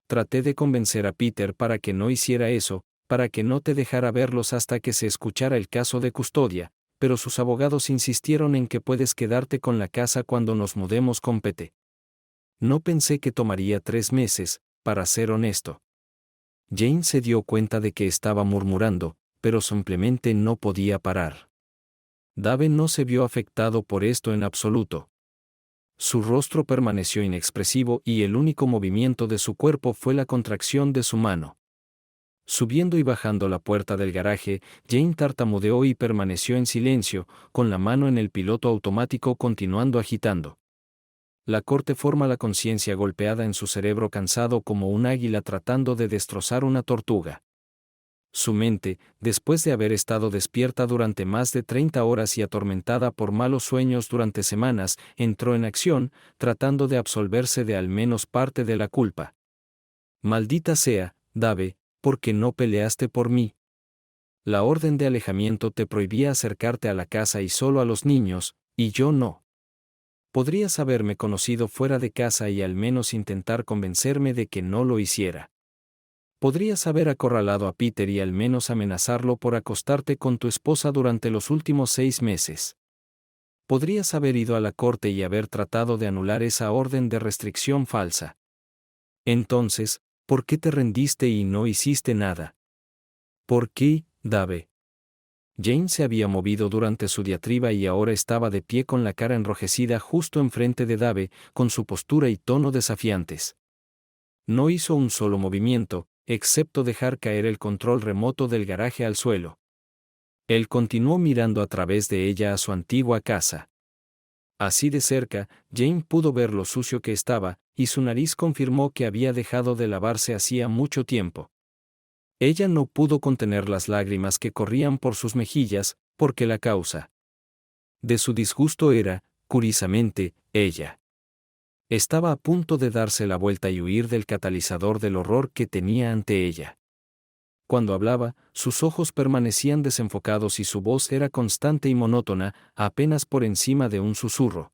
Traté de convencer a Peter para que no hiciera eso, para que no te dejara verlos hasta que se escuchara el caso de custodia, pero sus abogados insistieron en que puedes quedarte con la casa cuando nos mudemos con Pete. No pensé que tomaría 3 meses, para ser honesto. Jane se dio cuenta de que estaba murmurando, pero simplemente no podía parar. Dave no se vio afectado por esto en absoluto. Su rostro permaneció inexpresivo y el único movimiento de su cuerpo fue la contracción de su mano. Subiendo y bajando la puerta del garaje, Jane tartamudeó y permaneció en silencio, con la mano en el piloto automático continuando agitando. La corte forma la conciencia golpeada en su cerebro cansado como un águila tratando de destrozar una tortuga. Su mente, después de haber estado despierta durante más de 30 horas y atormentada por malos sueños durante semanas, entró en acción, tratando de absolverse de al menos parte de la culpa. Maldita sea, Dave, ¿por qué no peleaste por mí? La orden de alejamiento te prohibía acercarte a la casa y solo a los niños, y yo no. Podrías haberme conocido fuera de casa y al menos intentar convencerme de que no lo hiciera. Podrías haber acorralado a Peter y al menos amenazarlo por acostarte con tu esposa durante los últimos 6 meses. Podrías haber ido a la corte y haber tratado de anular esa orden de restricción falsa. Entonces, ¿por qué te rendiste y no hiciste nada? ¿Por qué, Dave? Jane se había movido durante su diatriba y ahora estaba de pie con la cara enrojecida justo enfrente de Dave, con su postura y tono desafiantes. No hizo un solo movimiento, excepto dejar caer el control remoto del garaje al suelo. Él continuó mirando a través de ella a su antigua casa. Así de cerca, Jane pudo ver lo sucio que estaba, y su nariz confirmó que había dejado de lavarse hacía mucho tiempo. Ella no pudo contener las lágrimas que corrían por sus mejillas, porque la causa de su disgusto era, curiosamente, ella. Estaba a punto de darse la vuelta y huir del catalizador del horror que tenía ante ella. Cuando hablaba, sus ojos permanecían desenfocados y su voz era constante y monótona, apenas por encima de un susurro.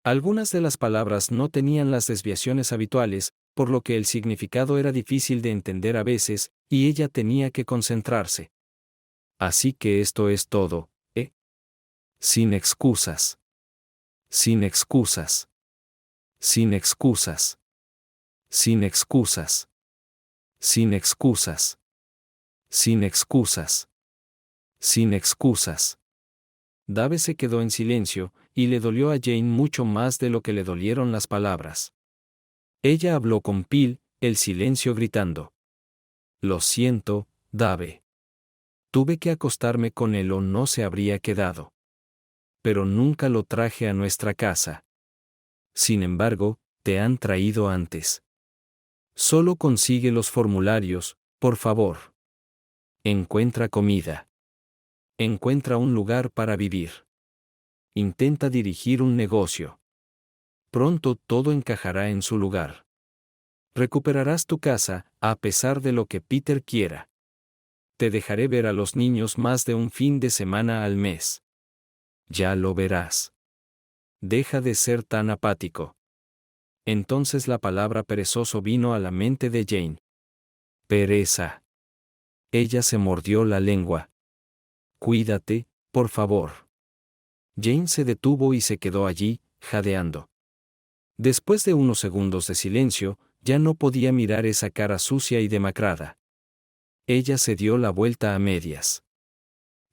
Algunas de las palabras no tenían las desviaciones habituales, por lo que el significado era difícil de entender a veces, y ella tenía que concentrarse. Así que esto es todo, ¿eh? Sin excusas. Sin excusas. Sin excusas. Sin excusas. Sin excusas. Sin excusas. Sin excusas. Dave se quedó en silencio, y le dolió a Jane mucho más de lo que le dolieron las palabras. Ella habló con Phil, el silencio gritando. Lo siento, Dave. Tuve que acostarme con él o no se habría quedado. Pero nunca lo traje a nuestra casa. Sin embargo, te han traído antes. Solo consigue los formularios, por favor. Encuentra comida. Encuentra un lugar para vivir. Intenta dirigir un negocio. Pronto todo encajará en su lugar. Recuperarás tu casa, a pesar de lo que Peter quiera. Te dejaré ver a los niños más de un fin de semana al mes. Ya lo verás. Deja de ser tan apático. Entonces la palabra perezoso vino a la mente de Jane. Pereza. Ella se mordió la lengua. Cuídate, por favor. Jane se detuvo y se quedó allí, jadeando. Después de unos segundos de silencio, ya no podía mirar esa cara sucia y demacrada. Ella se dio la vuelta a medias.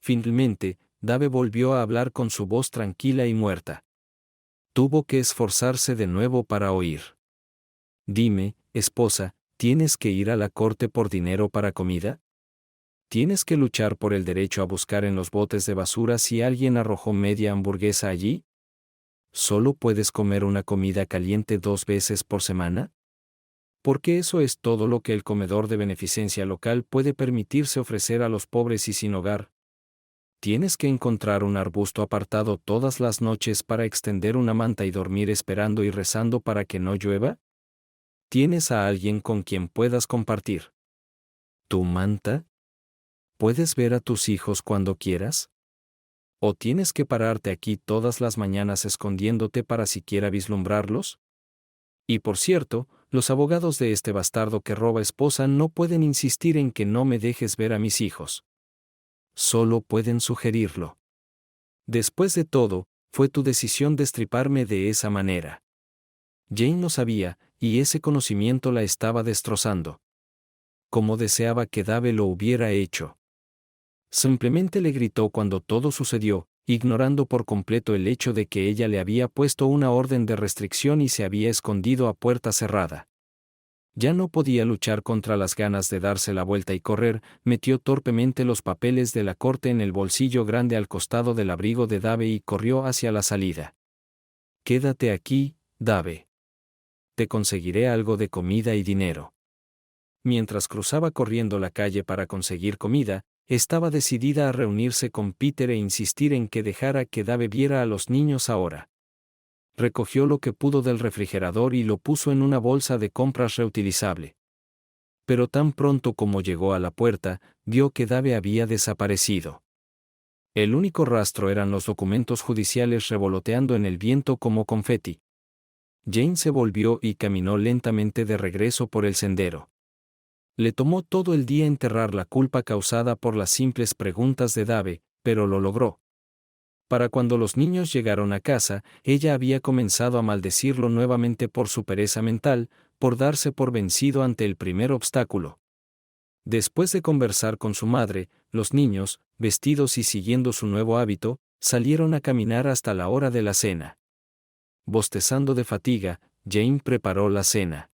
Finalmente, Dave volvió a hablar con su voz tranquila y muerta. Tuvo que esforzarse de nuevo para oír. Dime, esposa, ¿tienes que ir a la corte por dinero para comida? ¿Tienes que luchar por el derecho a buscar en los botes de basura si alguien arrojó media hamburguesa allí? ¿Solo puedes comer una comida caliente 2 veces por semana? Porque eso es todo lo que el comedor de beneficencia local puede permitirse ofrecer a los pobres y sin hogar. ¿Tienes que encontrar un arbusto apartado todas las noches para extender una manta y dormir esperando y rezando para que no llueva? ¿Tienes a alguien con quien puedas compartir tu manta? ¿Puedes ver a tus hijos cuando quieras? ¿O tienes que pararte aquí todas las mañanas escondiéndote para siquiera vislumbrarlos? Y por cierto, los abogados de este bastardo que roba esposa no pueden insistir en que no me dejes ver a mis hijos. Solo pueden sugerirlo. Después de todo, fue tu decisión destriparme de esa manera. Jane lo sabía, y ese conocimiento la estaba destrozando. Como deseaba que Dave lo hubiera hecho. Simplemente le gritó cuando todo sucedió, ignorando por completo el hecho de que ella le había puesto una orden de restricción y se había escondido a puerta cerrada. Ya no podía luchar contra las ganas de darse la vuelta y correr, metió torpemente los papeles de la corte en el bolsillo grande al costado del abrigo de Dave y corrió hacia la salida. Quédate aquí, Dave. Te conseguiré algo de comida y dinero. Mientras cruzaba corriendo la calle para conseguir comida, estaba decidida a reunirse con Peter e insistir en que dejara que Dave viera a los niños ahora. Recogió lo que pudo del refrigerador y lo puso en una bolsa de compras reutilizable. Pero tan pronto como llegó a la puerta, vio que Dave había desaparecido. El único rastro eran los documentos judiciales revoloteando en el viento como confeti. Jane se volvió y caminó lentamente de regreso por el sendero. Le tomó todo el día enterrar la culpa causada por las simples preguntas de Dave, pero lo logró. Para cuando los niños llegaron a casa, ella había comenzado a maldecirlo nuevamente por su pereza mental, por darse por vencido ante el primer obstáculo. Después de conversar con su madre, los niños, vestidos y siguiendo su nuevo hábito, salieron a caminar hasta la hora de la cena. Bostezando de fatiga, Jane preparó la cena.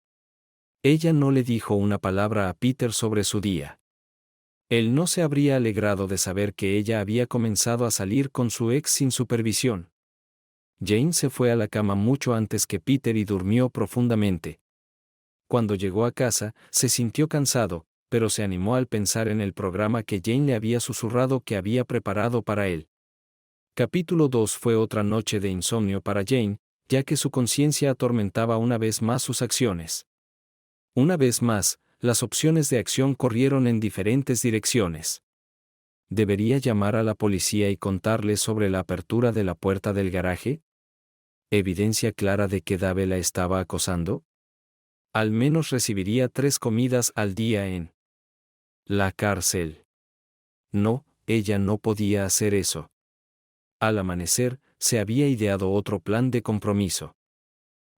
Ella no le dijo una palabra a Peter sobre su día. Él no se habría alegrado de saber que ella había comenzado a salir con su ex sin supervisión. Jane se fue a la cama mucho antes que Peter y durmió profundamente. Cuando llegó a casa, se sintió cansado, pero se animó al pensar en el programa que Jane le había susurrado que había preparado para él. Capítulo 2 fue otra noche de insomnio para Jane, ya que su conciencia atormentaba una vez más sus acciones. Una vez más, las opciones de acción corrieron en diferentes direcciones. ¿Debería llamar a la policía y contarles sobre la apertura de la puerta del garaje? ¿Evidencia clara de que Dave la estaba acosando? Al menos recibiría 3 comidas al día en la cárcel. No, ella no podía hacer eso. Al amanecer, se había ideado otro plan de compromiso.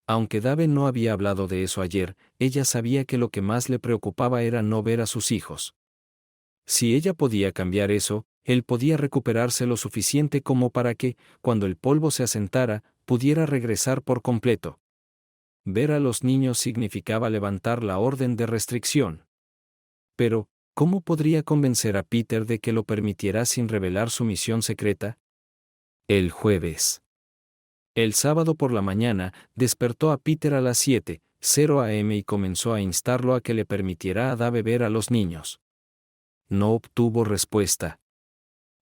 Aunque Dave no había hablado de eso ayer, ella sabía que lo que más le preocupaba era no ver a sus hijos. Si ella podía cambiar eso, él podía recuperarse lo suficiente como para que, cuando el polvo se asentara, pudiera regresar por completo. Ver a los niños significaba levantar la orden de restricción. Pero, ¿cómo podría convencer a Peter de que lo permitiera sin revelar su misión secreta? El jueves. El sábado por la mañana, despertó a Peter a las 7:00 am y comenzó a instarlo a que le permitiera a Dave ver a los niños. No obtuvo respuesta.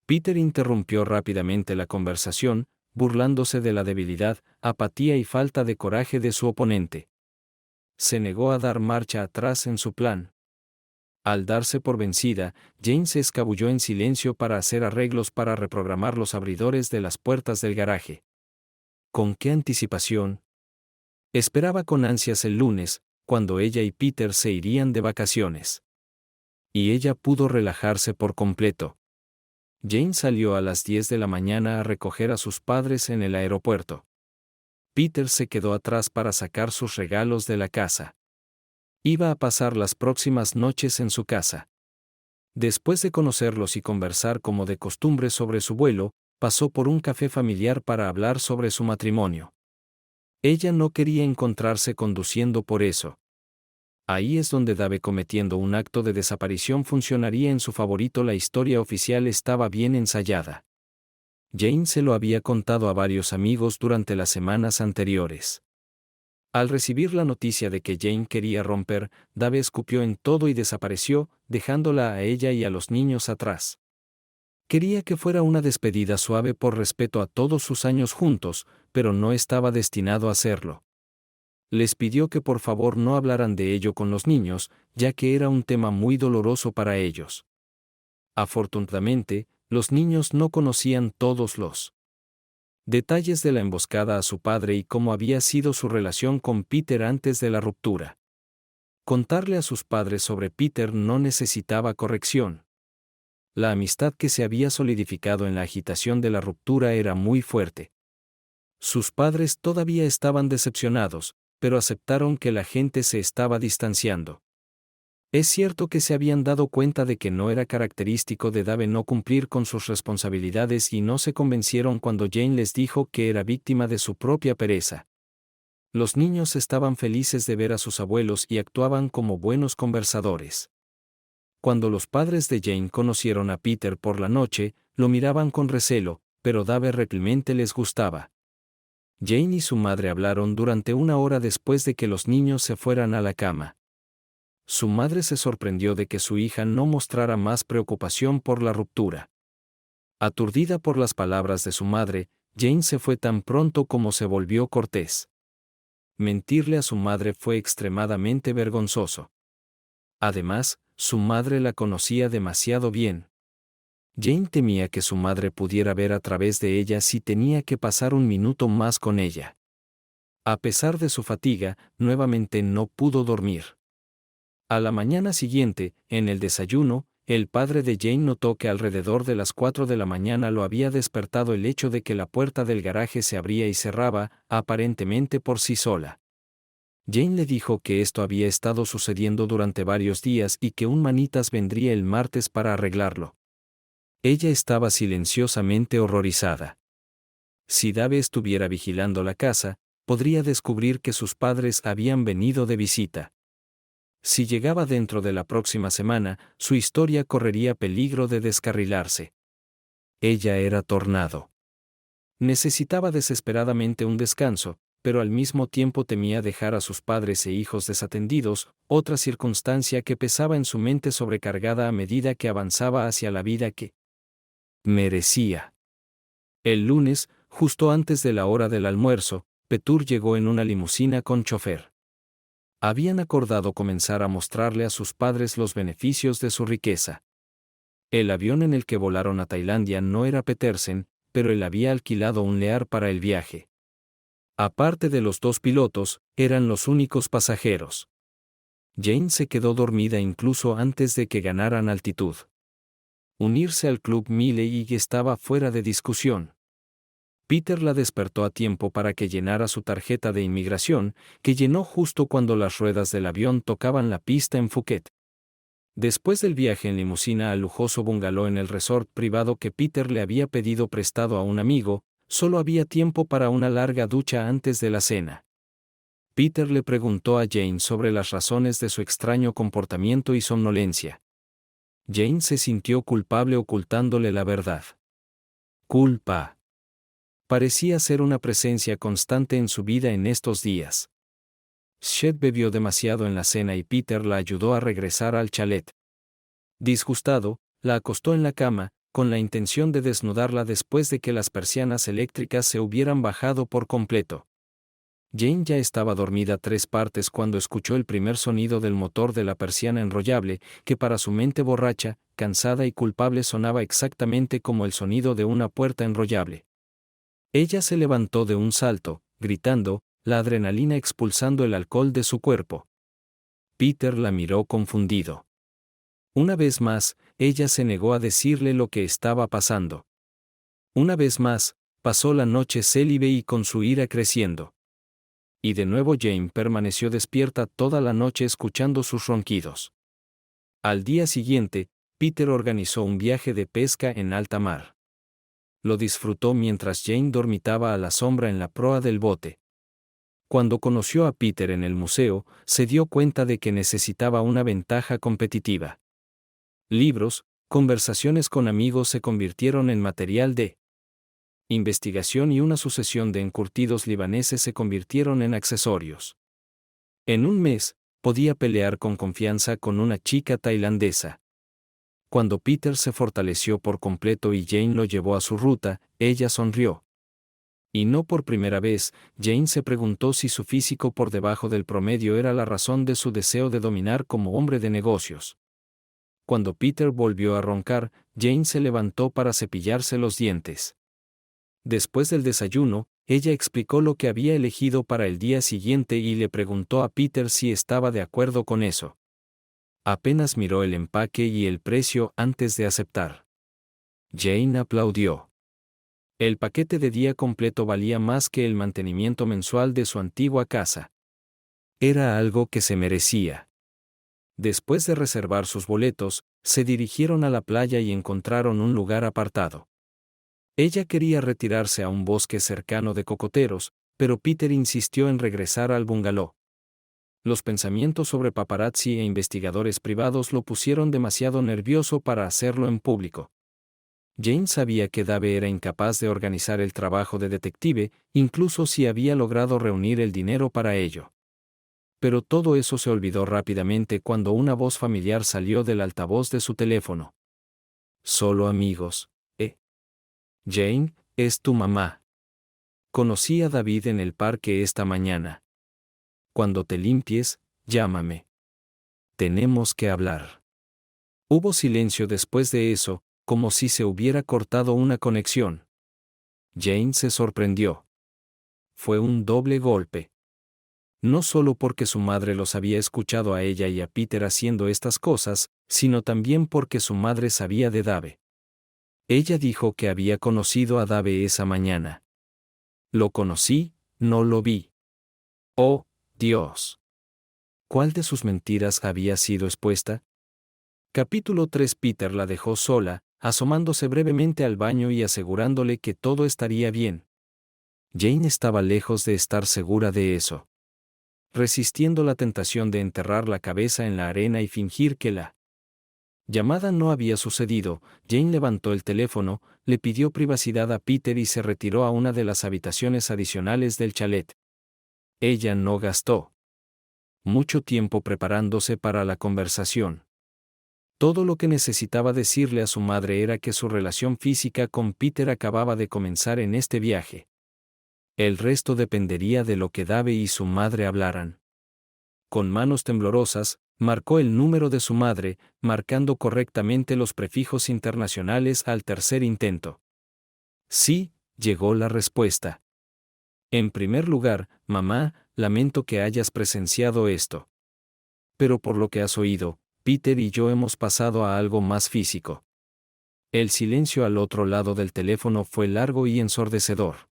Peter interrumpió rápidamente la conversación, burlándose de la debilidad, apatía y falta de coraje de su oponente. Se negó a dar marcha atrás en su plan. Al darse por vencida, Jane se escabulló en silencio para hacer arreglos para reprogramar los abridores de las puertas del garaje. ¿Con qué anticipación? Esperaba con ansias el lunes, cuando ella y Peter se irían de vacaciones. Y ella pudo relajarse por completo. Jane salió a las 10 de la mañana a recoger a sus padres en el aeropuerto. Peter se quedó atrás para sacar sus regalos de la casa. Iba a pasar las próximas noches en su casa. Después de conocerlos y conversar como de costumbre sobre su vuelo, pasó por un café familiar para hablar sobre su matrimonio. Ella no quería encontrarse conduciendo por eso. Ahí es donde Dave cometiendo un acto de desaparición funcionaría en su favorito. La historia oficial estaba bien ensayada. Jane se lo había contado a varios amigos durante las semanas anteriores. Al recibir la noticia de que Jane quería romper, Dave escupió en todo y desapareció, dejándola a ella y a los niños atrás. Quería que fuera una despedida suave por respeto a todos sus años juntos, pero no estaba destinado a serlo. Les pidió que por favor no hablaran de ello con los niños, ya que era un tema muy doloroso para ellos. Afortunadamente, los niños no conocían todos los detalles de la emboscada a su padre y cómo había sido su relación con Peter antes de la ruptura. Contarle a sus padres sobre Peter no necesitaba corrección. La amistad que se había solidificado en la agitación de la ruptura era muy fuerte. Sus padres todavía estaban decepcionados, pero aceptaron que la gente se estaba distanciando. Es cierto que se habían dado cuenta de que no era característico de Dave no cumplir con sus responsabilidades y no se convencieron cuando Jane les dijo que era víctima de su propia pereza. Los niños estaban felices de ver a sus abuelos y actuaban como buenos conversadores. Cuando los padres de Jane conocieron a Peter por la noche, lo miraban con recelo, pero Dave realmente les gustaba. Jane y su madre hablaron durante una hora después de que los niños se fueran a la cama. Su madre se sorprendió de que su hija no mostrara más preocupación por la ruptura. Aturdida por las palabras de su madre, Jane se fue tan pronto como se volvió cortés. Mentirle a su madre fue extremadamente vergonzoso. Además, su madre la conocía demasiado bien. Jane temía que su madre pudiera ver a través de ella si tenía que pasar un minuto más con ella. A pesar de su fatiga, nuevamente no pudo dormir. A la mañana siguiente, en el desayuno, el padre de Jane notó que alrededor de las 4 de la mañana lo había despertado el hecho de que la puerta del garaje se abría y cerraba, aparentemente por sí sola. Jane le dijo que esto había estado sucediendo durante varios días y que un manitas vendría el martes para arreglarlo. Ella estaba silenciosamente horrorizada. Si Dave estuviera vigilando la casa, podría descubrir que sus padres habían venido de visita. Si llegaba dentro de la próxima semana, su historia correría peligro de descarrilarse. Ella era Tornado. Necesitaba desesperadamente un descanso, pero al mismo tiempo temía dejar a sus padres e hijos desatendidos, otra circunstancia que pesaba en su mente sobrecargada a medida que avanzaba hacia la vida que merecía. El lunes, justo antes de la hora del almuerzo, Peter llegó en una limusina con chofer. Habían acordado comenzar a mostrarle a sus padres los beneficios de su riqueza. El avión en el que volaron a Tailandia no era Petersen, pero él había alquilado un Lear para el viaje. Aparte de los dos pilotos, eran los únicos pasajeros. Jane se quedó dormida incluso antes de que ganaran altitud. Unirse al Club Milley estaba fuera de discusión. Peter la despertó a tiempo para que llenara su tarjeta de inmigración, que llenó justo cuando las ruedas del avión tocaban la pista en Phuket. Después del viaje en limusina al lujoso bungalow en el resort privado que Peter le había pedido prestado a un amigo, solo había tiempo para una larga ducha antes de la cena. Peter le preguntó a Jane sobre las razones de su extraño comportamiento y somnolencia. Jane se sintió culpable ocultándole la verdad. Culpa. Parecía ser una presencia constante en su vida en estos días. Chet bebió demasiado en la cena y Peter la ayudó a regresar al chalet. Disgustado, la acostó en la cama, con la intención de desnudarla después de que las persianas eléctricas se hubieran bajado por completo. Jane ya estaba dormida 3/4 cuando escuchó el primer sonido del motor de la persiana enrollable, que para su mente borracha, cansada y culpable sonaba exactamente como el sonido de una puerta enrollable. Ella se levantó de un salto, gritando, la adrenalina expulsando el alcohol de su cuerpo. Peter la miró confundido. Una vez más, ella se negó a decirle lo que estaba pasando. Una vez más, pasó la noche célibe y con su ira creciendo. Y de nuevo Jane permaneció despierta toda la noche escuchando sus ronquidos. Al día siguiente, Peter organizó un viaje de pesca en alta mar. Lo disfrutó mientras Jane dormitaba a la sombra en la proa del bote. Cuando conoció a Peter en el museo, se dio cuenta de que necesitaba una ventaja competitiva. Libros, conversaciones con amigos se convirtieron en material de investigación y una sucesión de encurtidos libaneses se convirtieron en accesorios. En un mes, podía pelear con confianza con una chica tailandesa. Cuando Peter se fortaleció por completo y Jane lo llevó a su ruta, ella sonrió. Y no por primera vez, Jane se preguntó si su físico por debajo del promedio era la razón de su deseo de dominar como hombre de negocios. Cuando Peter volvió a roncar, Jane se levantó para cepillarse los dientes. Después del desayuno, ella explicó lo que había elegido para el día siguiente y le preguntó a Peter si estaba de acuerdo con eso. Apenas miró el empaque y el precio antes de aceptar. Jane aplaudió. El paquete de día completo valía más que el mantenimiento mensual de su antigua casa. Era algo que se merecía. Después de reservar sus boletos, se dirigieron a la playa y encontraron un lugar apartado. Ella quería retirarse a un bosque cercano de cocoteros, pero Peter insistió en regresar al bungalow. Los pensamientos sobre paparazzi e investigadores privados lo pusieron demasiado nervioso para hacerlo en público. Jane sabía que Dave era incapaz de organizar el trabajo de detective, incluso si había logrado reunir el dinero para ello. Pero todo eso se olvidó rápidamente cuando una voz familiar salió del altavoz de su teléfono. Solo amigos, ¿eh? Jane, es tu mamá. Conocí a David en el parque esta mañana. Cuando te limpies, llámame. Tenemos que hablar. Hubo silencio después de eso, como si se hubiera cortado una conexión. Jane se sorprendió. Fue un doble golpe. No solo porque su madre los había escuchado a ella y a Peter haciendo estas cosas, sino también porque su madre sabía de Dave. Ella dijo que había conocido a Dave esa mañana. Lo conocí, no lo vi. Oh, Dios. ¿Cuál de sus mentiras había sido expuesta? Capítulo 3. Peter la dejó sola, asomándose brevemente al baño y asegurándole que todo estaría bien. Jane estaba lejos de estar segura de eso. Resistiendo la tentación de enterrar la cabeza en la arena y fingir que la llamada no había sucedido, Jane levantó el teléfono, le pidió privacidad a Peter y se retiró a una de las habitaciones adicionales del chalet. Ella no gastó mucho tiempo preparándose para la conversación. Todo lo que necesitaba decirle a su madre era que su relación física con Peter acababa de comenzar en este viaje. El resto dependería de lo que Dave y su madre hablaran. Con manos temblorosas, marcó el número de su madre, marcando correctamente los prefijos internacionales al tercer intento. Sí, llegó la respuesta. En primer lugar, mamá, lamento que hayas presenciado esto. Pero por lo que has oído, Peter y yo hemos pasado a algo más físico. El silencio al otro lado del teléfono fue largo y ensordecedor.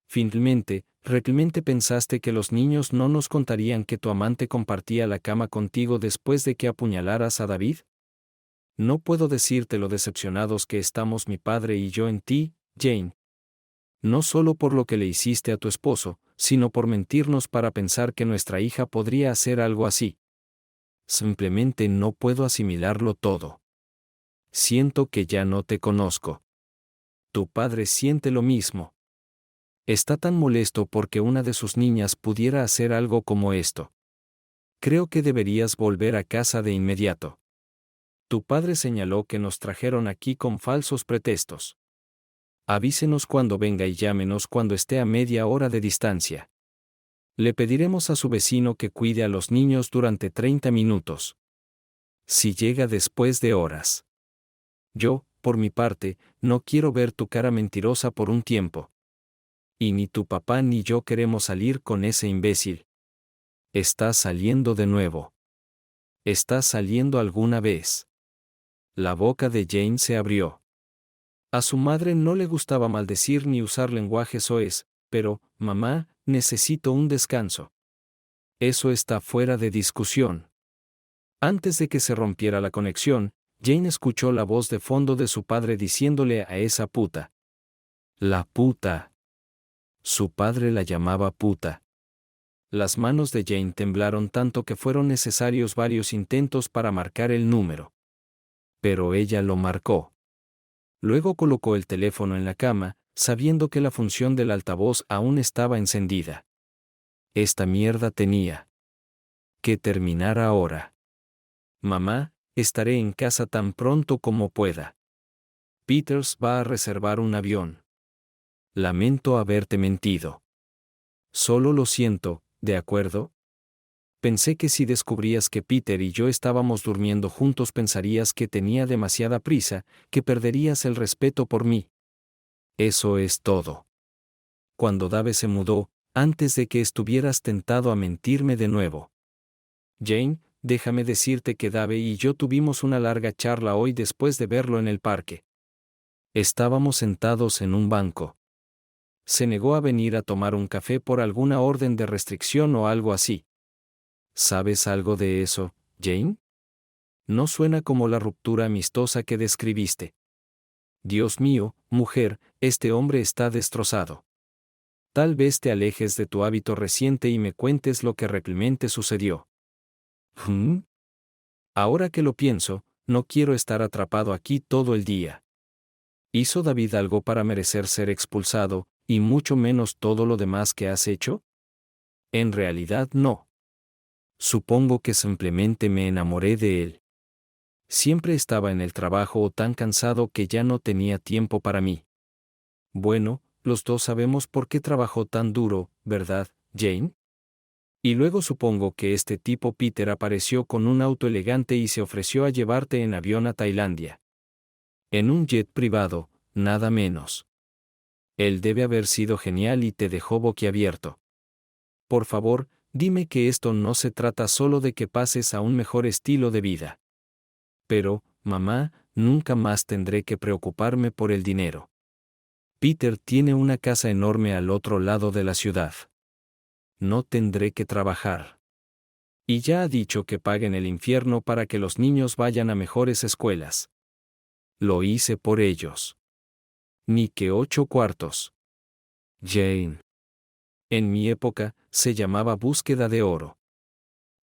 Finalmente, ¿realmente pensaste que los niños no nos contarían que tu amante compartía la cama contigo después de que apuñalaras a David? No puedo decirte lo decepcionados que estamos mi padre y yo en ti, Jane. No solo por lo que le hiciste a tu esposo, sino por mentirnos para pensar que nuestra hija podría hacer algo así. Simplemente no puedo asimilarlo todo. Siento que ya no te conozco. Tu padre siente lo mismo. Está tan molesto porque una de sus niñas pudiera hacer algo como esto. Creo que deberías volver a casa de inmediato. Tu padre señaló que nos trajeron aquí con falsos pretextos. Avísenos cuando venga y llámenos cuando esté a media hora de distancia. Le pediremos a su vecino que cuide a los niños durante 30 minutos. Si llega después de horas. Yo, por mi parte, no quiero ver tu cara mentirosa por un tiempo. Y ni tu papá ni yo queremos salir con ese imbécil. Estás saliendo de nuevo. ¿Estás saliendo alguna vez? La boca de Jane se abrió. A su madre no le gustaba maldecir ni usar lenguaje soez, pero, mamá, necesito un descanso. Eso está fuera de discusión. Antes de que se rompiera la conexión, Jane escuchó la voz de fondo de su padre diciéndole a esa puta. La puta. Su padre la llamaba puta. Las manos de Jane temblaron tanto que fueron necesarios varios intentos para marcar el número. Pero ella lo marcó. Luego colocó el teléfono en la cama, sabiendo que la función del altavoz aún estaba encendida. Esta mierda tenía que terminar ahora. Mamá, estaré en casa tan pronto como pueda. Peters va a reservar un avión. Lamento haberte mentido. Solo lo siento, ¿de acuerdo? Pensé que si descubrías que Peter y yo estábamos durmiendo juntos pensarías que tenía demasiada prisa, que perderías el respeto por mí. Eso es todo. Cuando Dave se mudó, antes de que estuvieras tentado a mentirme de nuevo. Jane, déjame decirte que Dave y yo tuvimos una larga charla hoy después de verlo en el parque. Estábamos sentados en un banco. Se negó a venir a tomar un café por alguna orden de restricción o algo así. ¿Sabes algo de eso, Jane? No suena como la ruptura amistosa que describiste. Dios mío, mujer, este hombre está destrozado. Tal vez te alejes de tu hábito reciente y me cuentes lo que realmente sucedió. ¿Mm? Ahora que lo pienso, no quiero estar atrapado aquí todo el día. ¿Hizo David algo para merecer ser expulsado, y mucho menos todo lo demás que has hecho? En realidad no. Supongo que simplemente me enamoré de él. Siempre estaba en el trabajo o tan cansado que ya no tenía tiempo para mí. Bueno, los dos sabemos por qué trabajó tan duro, ¿verdad, Jane? Y luego supongo que este tipo Peter apareció con un auto elegante y se ofreció a llevarte en avión a Tailandia. En un jet privado, nada menos. Él debe haber sido genial y te dejó boquiabierto. Por favor, dime que esto no se trata solo de que pases a un mejor estilo de vida. Pero, mamá, nunca más tendré que preocuparme por el dinero. Peter tiene una casa enorme al otro lado de la ciudad. No tendré que trabajar. Y ya ha dicho que paguen el infierno para que los niños vayan a mejores escuelas. Lo hice por ellos. Ni que 8 cuartos. Jane. En mi época, se llamaba búsqueda de oro.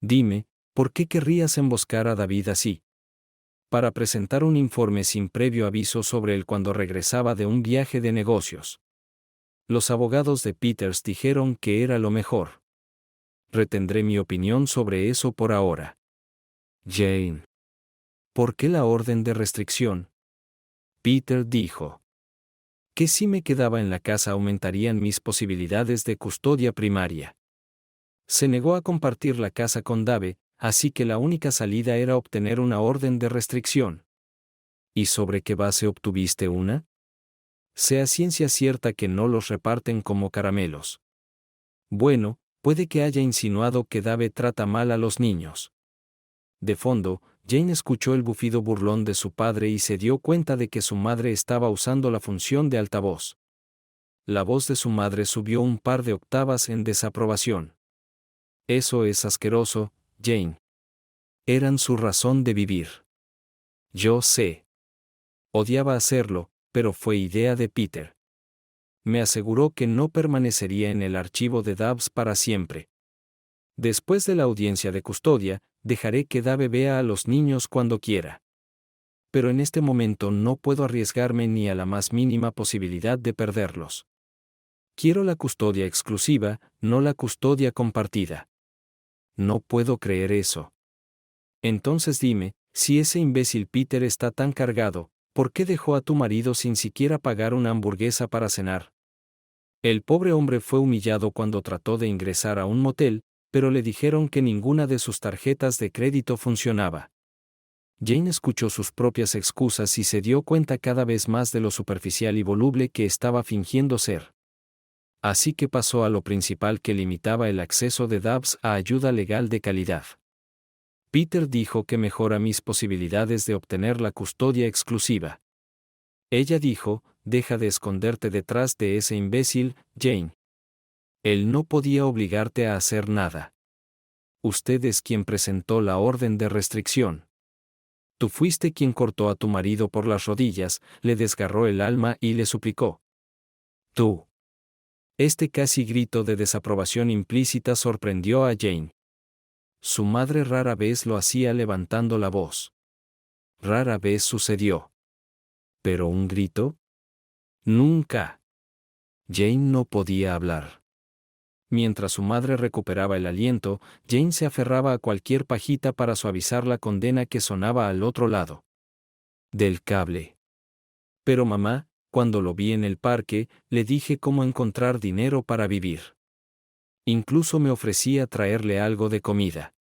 Dime, ¿por qué querrías emboscar a David así? Para presentar un informe sin previo aviso sobre él cuando regresaba de un viaje de negocios. Los abogados de Peters dijeron que era lo mejor. Retendré mi opinión sobre eso por ahora. Jane. ¿Por qué la orden de restricción? Peter dijo que si me quedaba en la casa aumentarían mis posibilidades de custodia primaria. Se negó a compartir la casa con Dave, así que la única salida era obtener una orden de restricción. ¿Y sobre qué base obtuviste una? Sea ciencia cierta que no los reparten como caramelos. Bueno, puede que haya insinuado que Dave trata mal a los niños. De fondo, Jane escuchó el bufido burlón de su padre y se dio cuenta de que su madre estaba usando la función de altavoz. La voz de su madre subió un par de octavas en desaprobación. Eso es asqueroso, Jane. Eran su razón de vivir. Yo sé. Odiaba hacerlo, pero fue idea de Peter. Me aseguró que no permanecería en el archivo de Dubs para siempre. Después de la audiencia de custodia, dejaré que Dave vea a los niños cuando quiera. Pero en este momento no puedo arriesgarme ni a la más mínima posibilidad de perderlos. Quiero la custodia exclusiva, no la custodia compartida. No puedo creer eso. Entonces dime, si ese imbécil Peter está tan cargado, ¿por qué dejó a tu marido sin siquiera pagar una hamburguesa para cenar? El pobre hombre fue humillado cuando trató de ingresar a un motel, pero le dijeron que ninguna de sus tarjetas de crédito funcionaba. Jane escuchó sus propias excusas y se dio cuenta cada vez más de lo superficial y voluble que estaba fingiendo ser. Así que pasó a lo principal que limitaba el acceso de Dubs a ayuda legal de calidad. Peter dijo que mejora mis posibilidades de obtener la custodia exclusiva. Ella dijo, deja de esconderte detrás de ese imbécil, Jane. Él no podía obligarte a hacer nada. Usted es quien presentó la orden de restricción. Tú fuiste quien cortó a tu marido por las rodillas, le desgarró el alma y le suplicó. Tú. Este casi grito de desaprobación implícita sorprendió a Jane. Su madre rara vez lo hacía levantando la voz. Rara vez sucedió. ¿Pero un grito? Nunca. Jane no podía hablar. Mientras su madre recuperaba el aliento, Jane se aferraba a cualquier pajita para suavizar la condena que sonaba al otro lado del cable. Pero mamá, cuando lo vi en el parque, le dije cómo encontrar dinero para vivir. Incluso me ofrecía traerle algo de comida.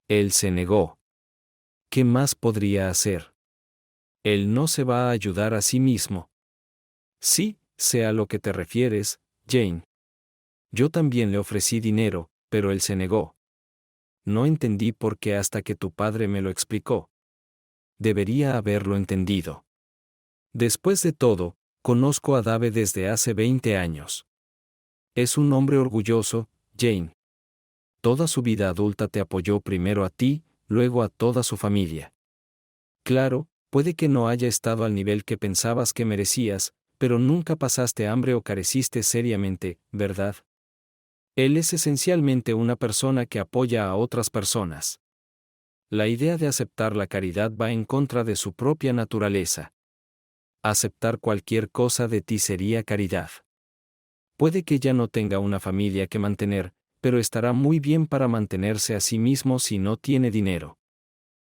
Él se negó. ¿Qué más podría hacer? Él no se va a ayudar a sí mismo. Sí, sé a lo que te refieres, Jane. Yo también le ofrecí dinero, pero él se negó. No entendí por qué hasta que tu padre me lo explicó. Debería haberlo entendido. Después de todo, conozco a Dave desde hace 20 años. Es un hombre orgulloso, Jane. Toda su vida adulta te apoyó primero a ti, luego a toda su familia. Claro, puede que no haya estado al nivel que pensabas que merecías, pero nunca pasaste hambre o careciste seriamente, ¿verdad? Él es esencialmente una persona que apoya a otras personas. La idea de aceptar la caridad va en contra de su propia naturaleza. Aceptar cualquier cosa de ti sería caridad. Puede que ya no tenga una familia que mantener, pero estará muy bien para mantenerse a sí mismo si no tiene dinero.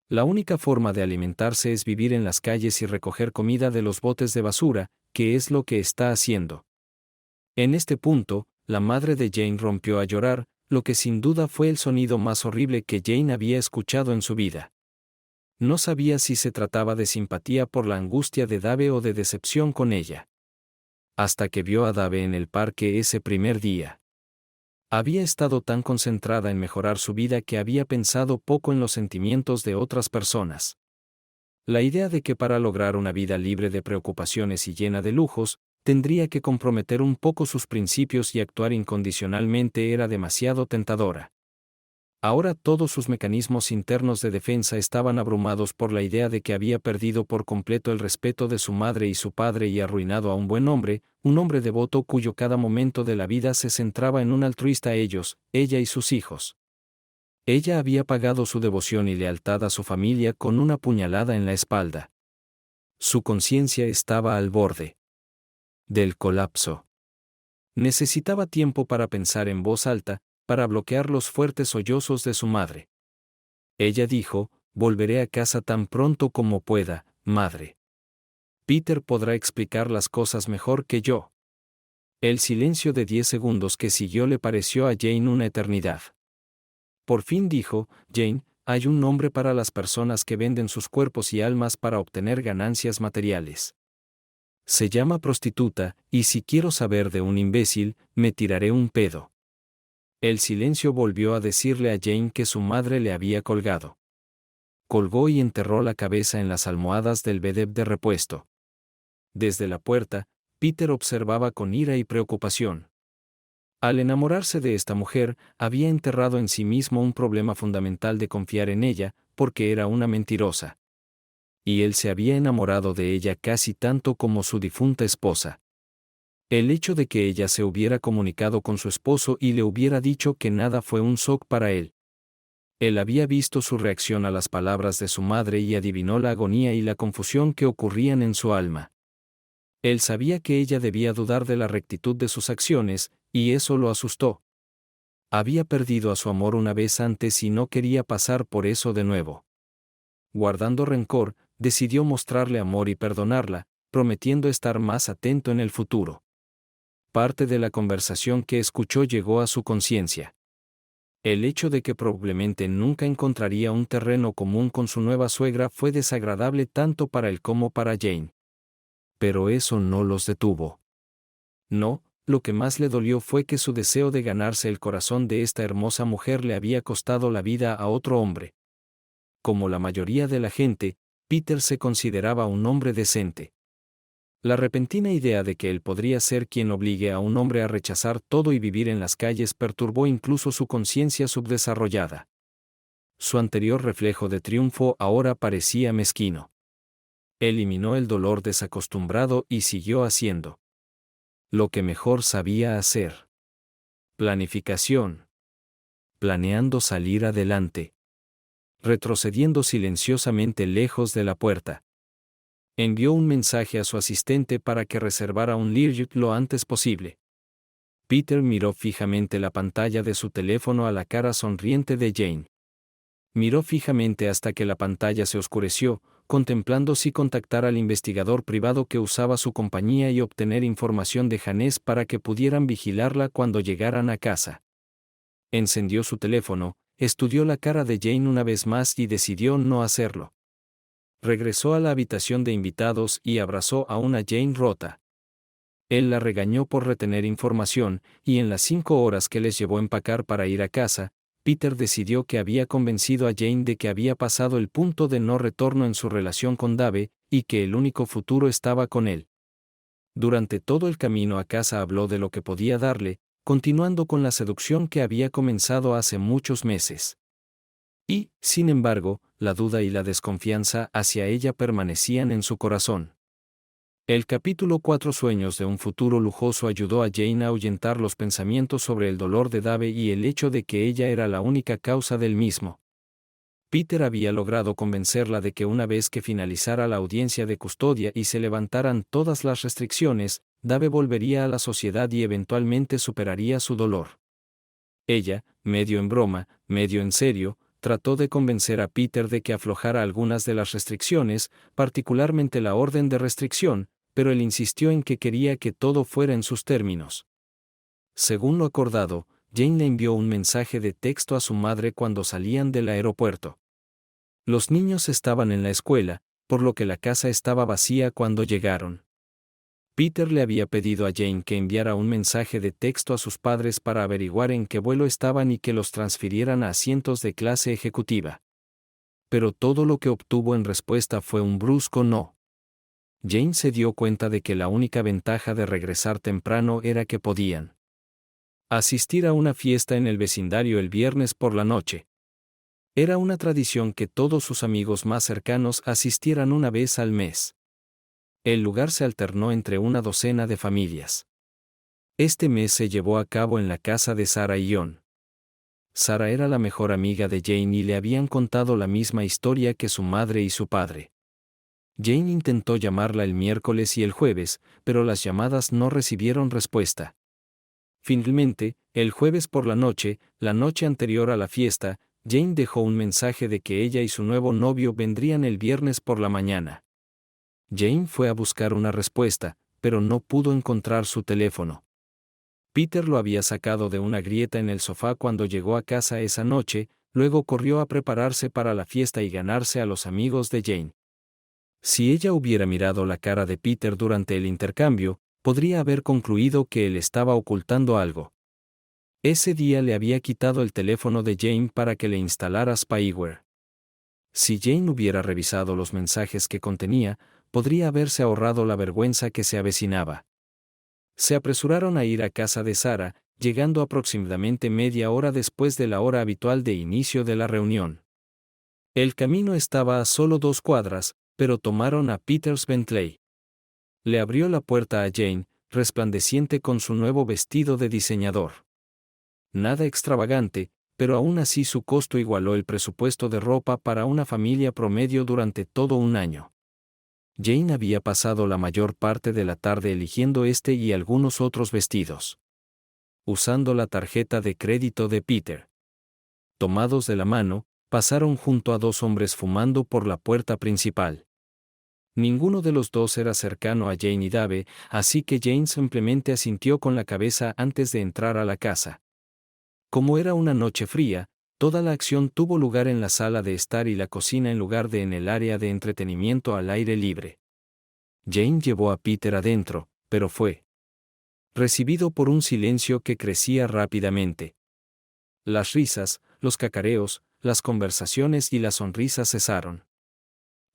La única forma de alimentarse es vivir en las calles y recoger comida de los botes de basura, que es lo que está haciendo. En este punto, la madre de Jane rompió a llorar, lo que sin duda fue el sonido más horrible que Jane había escuchado en su vida. No sabía si se trataba de simpatía por la angustia de Dave o de decepción con ella. Hasta que vio a Dave en el parque ese primer día. Había estado tan concentrada en mejorar su vida que había pensado poco en los sentimientos de otras personas. La idea de que para lograr una vida libre de preocupaciones y llena de lujos, tendría que comprometer un poco sus principios y actuar incondicionalmente era demasiado tentadora. Ahora todos sus mecanismos internos de defensa estaban abrumados por la idea de que había perdido por completo el respeto de su madre y su padre y arruinado a un buen hombre, un hombre devoto cuyo cada momento de la vida se centraba en un altruista a ellos, ella y sus hijos. Ella había pagado su devoción y lealtad a su familia con una puñalada en la espalda. Su conciencia estaba al borde del colapso. Necesitaba tiempo para pensar en voz alta, para bloquear los fuertes sollozos de su madre. Ella dijo, volveré a casa tan pronto como pueda, madre. Peter podrá explicar las cosas mejor que yo. El silencio de 10 segundos que siguió le pareció a Jane una eternidad. Por fin dijo, Jane, hay un nombre para las personas que venden sus cuerpos y almas para obtener ganancias materiales. Se llama prostituta, y si quiero saber de un imbécil, me tiraré un pedo. El silencio volvió a decirle a Jane que su madre le había colgado. Colgó y enterró la cabeza en las almohadas del vedette de repuesto. Desde la puerta, Peter observaba con ira y preocupación. Al enamorarse de esta mujer, había enterrado en sí mismo un problema fundamental de confiar en ella, porque era una mentirosa. Y él se había enamorado de ella casi tanto como su difunta esposa. El hecho de que ella se hubiera comunicado con su esposo y le hubiera dicho que nada fue un shock para él. Él había visto su reacción a las palabras de su madre y adivinó la agonía y la confusión que ocurrían en su alma. Él sabía que ella debía dudar de la rectitud de sus acciones, y eso lo asustó. Había perdido a su amor una vez antes y no quería pasar por eso de nuevo. Guardando rencor, decidió mostrarle amor y perdonarla, prometiendo estar más atento en el futuro. Parte de la conversación que escuchó llegó a su conciencia. El hecho de que probablemente nunca encontraría un terreno común con su nueva suegra fue desagradable tanto para él como para Jane. Pero eso no los detuvo. No, lo que más le dolió fue que su deseo de ganarse el corazón de esta hermosa mujer le había costado la vida a otro hombre. Como la mayoría de la gente, Peter se consideraba un hombre decente. La repentina idea de que él podría ser quien obligue a un hombre a rechazar todo y vivir en las calles perturbó incluso su conciencia subdesarrollada. Su anterior reflejo de triunfo ahora parecía mezquino. Eliminó el dolor desacostumbrado y siguió haciendo. Lo que mejor sabía hacer. Planificación. Planeando salir adelante. Retrocediendo silenciosamente lejos de la puerta. Envió un mensaje a su asistente para que reservara un Learjet lo antes posible. Peter miró fijamente la pantalla de su teléfono a la cara sonriente de Jane. Miró fijamente hasta que la pantalla se oscureció, contemplando si contactar al investigador privado que usaba su compañía y obtener información de Janice para que pudieran vigilarla cuando llegaran a casa. Encendió su teléfono, estudió la cara de Jane una vez más y decidió no hacerlo. Regresó a la habitación de invitados y abrazó a una Jane rota. Él la regañó por retener información, y en las 5 horas que les llevó a empacar para ir a casa, Peter decidió que había convencido a Jane de que había pasado el punto de no retorno en su relación con Dave, y que el único futuro estaba con él. Durante todo el camino a casa habló de lo que podía darle, continuando con la seducción que había comenzado hace muchos meses. Y, sin embargo, la duda y la desconfianza hacia ella permanecían en su corazón. El capítulo 4 Sueños de un futuro lujoso ayudó a Jane a ahuyentar los pensamientos sobre el dolor de Dave y el hecho de que ella era la única causa del mismo. Peter había logrado convencerla de que una vez que finalizara la audiencia de custodia y se levantaran todas las restricciones, Dave volvería a la sociedad y eventualmente superaría su dolor. Ella, medio en broma, medio en serio, trató de convencer a Peter de que aflojara algunas de las restricciones, particularmente la orden de restricción, pero él insistió en que quería que todo fuera en sus términos. Según lo acordado, Jane le envió un mensaje de texto a su madre cuando salían del aeropuerto. Los niños estaban en la escuela, por lo que la casa estaba vacía cuando llegaron. Peter le había pedido a Jane que enviara un mensaje de texto a sus padres para averiguar en qué vuelo estaban y que los transfirieran a asientos de clase ejecutiva. Pero todo lo que obtuvo en respuesta fue un brusco no. Jane se dio cuenta de que la única ventaja de regresar temprano era que podían asistir a una fiesta en el vecindario el viernes por la noche. Era una tradición que todos sus amigos más cercanos asistieran una vez al mes. El lugar se alternó entre una docena de familias. Este mes se llevó a cabo en la casa de Sarah y John. Sarah era la mejor amiga de Jane y le habían contado la misma historia que su madre y su padre. Jane intentó llamarla el miércoles y el jueves, pero las llamadas no recibieron respuesta. Finalmente, el jueves por la noche anterior a la fiesta, Jane dejó un mensaje de que ella y su nuevo novio vendrían el viernes por la mañana. Jane fue a buscar una respuesta, pero no pudo encontrar su teléfono. Peter lo había sacado de una grieta en el sofá cuando llegó a casa esa noche, luego corrió a prepararse para la fiesta y ganarse a los amigos de Jane. Si ella hubiera mirado la cara de Peter durante el intercambio, podría haber concluido que él estaba ocultando algo. Ese día le había quitado el teléfono de Jane para que le instalara spyware. Si Jane hubiera revisado los mensajes que contenía, podría haberse ahorrado la vergüenza que se avecinaba. Se apresuraron a ir a casa de Sarah, llegando aproximadamente media hora después de la hora habitual de inicio de la reunión. El camino estaba a solo 2 cuadras, pero tomaron a Peter's Bentley. Le abrió la puerta a Jane, resplandeciente con su nuevo vestido de diseñador. Nada extravagante, pero aún así su costo igualó el presupuesto de ropa para una familia promedio durante todo un año. Jane había pasado la mayor parte de la tarde eligiendo este y algunos otros vestidos. Usando la tarjeta de crédito de Peter. Tomados de la mano, pasaron junto a 2 hombres fumando por la puerta principal. Ninguno de los dos era cercano a Jane y Dave, así que Jane simplemente asintió con la cabeza antes de entrar a la casa. Como era una noche fría, toda la acción tuvo lugar en la sala de estar y la cocina en lugar de en el área de entretenimiento al aire libre. Jane llevó a Peter adentro, pero fue recibido por un silencio que crecía rápidamente. Las risas, los cacareos, las conversaciones y las sonrisas cesaron.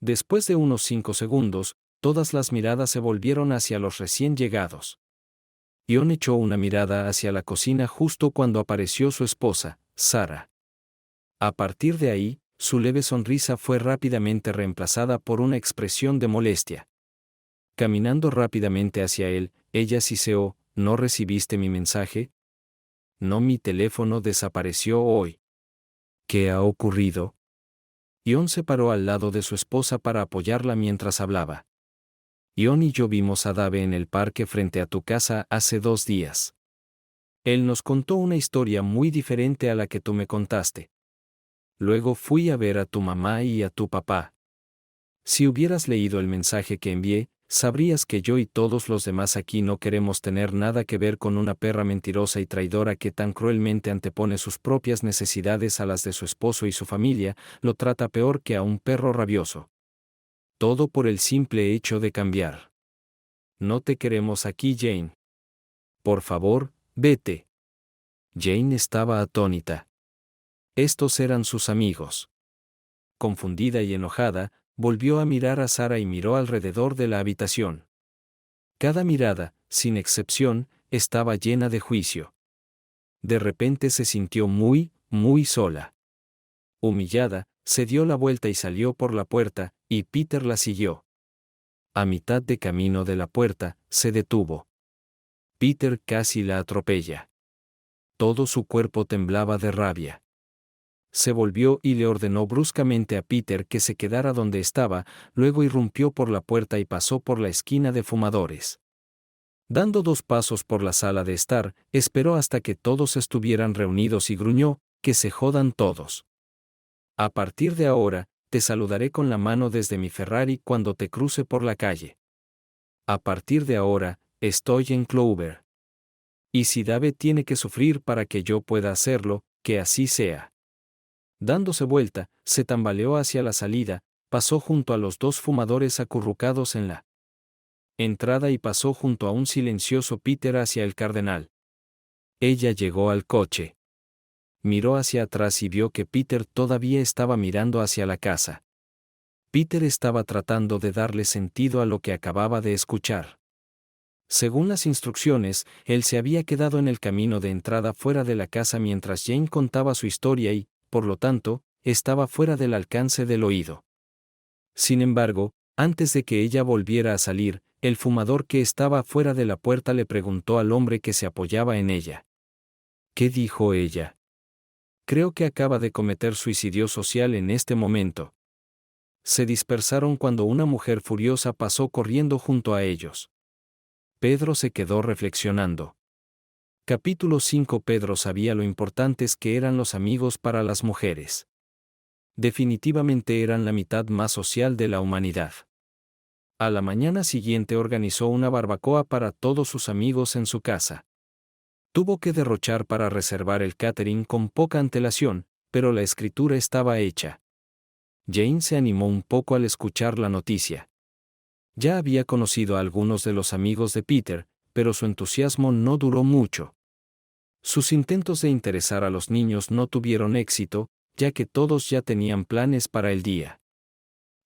Después de unos 5 segundos, todas las miradas se volvieron hacia los recién llegados. John echó una mirada hacia la cocina justo cuando apareció su esposa, Sarah. A partir de ahí, su leve sonrisa fue rápidamente reemplazada por una expresión de molestia. Caminando rápidamente hacia él, ella siseó, ¿No recibiste mi mensaje? No, mi teléfono desapareció hoy. ¿Qué ha ocurrido? Ion se paró al lado de su esposa para apoyarla mientras hablaba. Ion y yo vimos a Dave en el parque frente a tu casa hace 2 días. Él nos contó una historia muy diferente a la que tú me contaste. Luego fui a ver a tu mamá y a tu papá. Si hubieras leído el mensaje que envié, sabrías que yo y todos los demás aquí no queremos tener nada que ver con una perra mentirosa y traidora que tan cruelmente antepone sus propias necesidades a las de su esposo y su familia, lo trata peor que a un perro rabioso. Todo por el simple hecho de cambiar. No te queremos aquí, Jane. Por favor, vete. Jane estaba atónita. Estos eran sus amigos. Confundida y enojada, volvió a mirar a Sara y miró alrededor de la habitación. Cada mirada, sin excepción, estaba llena de juicio. De repente se sintió muy, muy sola. Humillada, se dio la vuelta y salió por la puerta, y Peter la siguió. A mitad de camino de la puerta, se detuvo. Peter casi la atropella. Todo su cuerpo temblaba de rabia. Se volvió y le ordenó bruscamente a Peter que se quedara donde estaba, luego irrumpió por la puerta y pasó por la esquina de fumadores. Dando 2 pasos por la sala de estar, esperó hasta que todos estuvieran reunidos y gruñó, que se jodan todos. A partir de ahora, te saludaré con la mano desde mi Ferrari cuando te cruce por la calle. A partir de ahora, estoy en Clover. Y si Dave tiene que sufrir para que yo pueda hacerlo, que así sea. Dándose vuelta, se tambaleó hacia la salida, pasó junto a los 2 fumadores acurrucados en la entrada y pasó junto a un silencioso Peter hacia el cardenal. Ella llegó al coche. Miró hacia atrás y vio que Peter todavía estaba mirando hacia la casa. Peter estaba tratando de darle sentido a lo que acababa de escuchar. Según las instrucciones, él se había quedado en el camino de entrada fuera de la casa mientras Jane contaba su historia y, por lo tanto, estaba fuera del alcance del oído. Sin embargo, antes de que ella volviera a salir, el fumador que estaba fuera de la puerta le preguntó al hombre que se apoyaba en ella. ¿Qué dijo ella? Creo que acaba de cometer suicidio social en este momento. Se dispersaron cuando una mujer furiosa pasó corriendo junto a ellos. Pedro se quedó reflexionando. Capítulo 5. Pedro sabía lo importantes que eran los amigos para las mujeres. Definitivamente eran la mitad más social de la humanidad. A la mañana siguiente organizó una barbacoa para todos sus amigos en su casa. Tuvo que derrochar para reservar el catering con poca antelación, pero la escritura estaba hecha. Jane se animó un poco al escuchar la noticia. Ya había conocido a algunos de los amigos de Peter, pero su entusiasmo no duró mucho. Sus intentos de interesar a los niños no tuvieron éxito, ya que todos ya tenían planes para el día.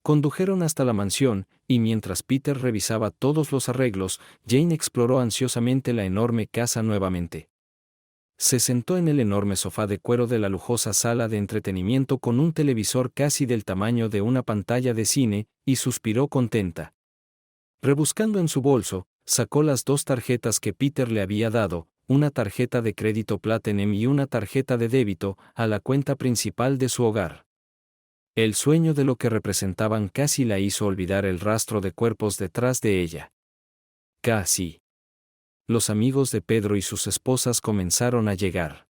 Condujeron hasta la mansión, y mientras Peter revisaba todos los arreglos, Jane exploró ansiosamente la enorme casa nuevamente. Se sentó en el enorme sofá de cuero de la lujosa sala de entretenimiento con un televisor casi del tamaño de una pantalla de cine, y suspiró contenta. Rebuscando en su bolso, sacó las 2 tarjetas que Peter le había dado, una tarjeta de crédito Platinum y una tarjeta de débito, a la cuenta principal de su hogar. El sueño de lo que representaban casi la hizo olvidar el rastro de cuerpos detrás de ella. Casi. Los amigos de Pedro y sus esposas comenzaron a llegar.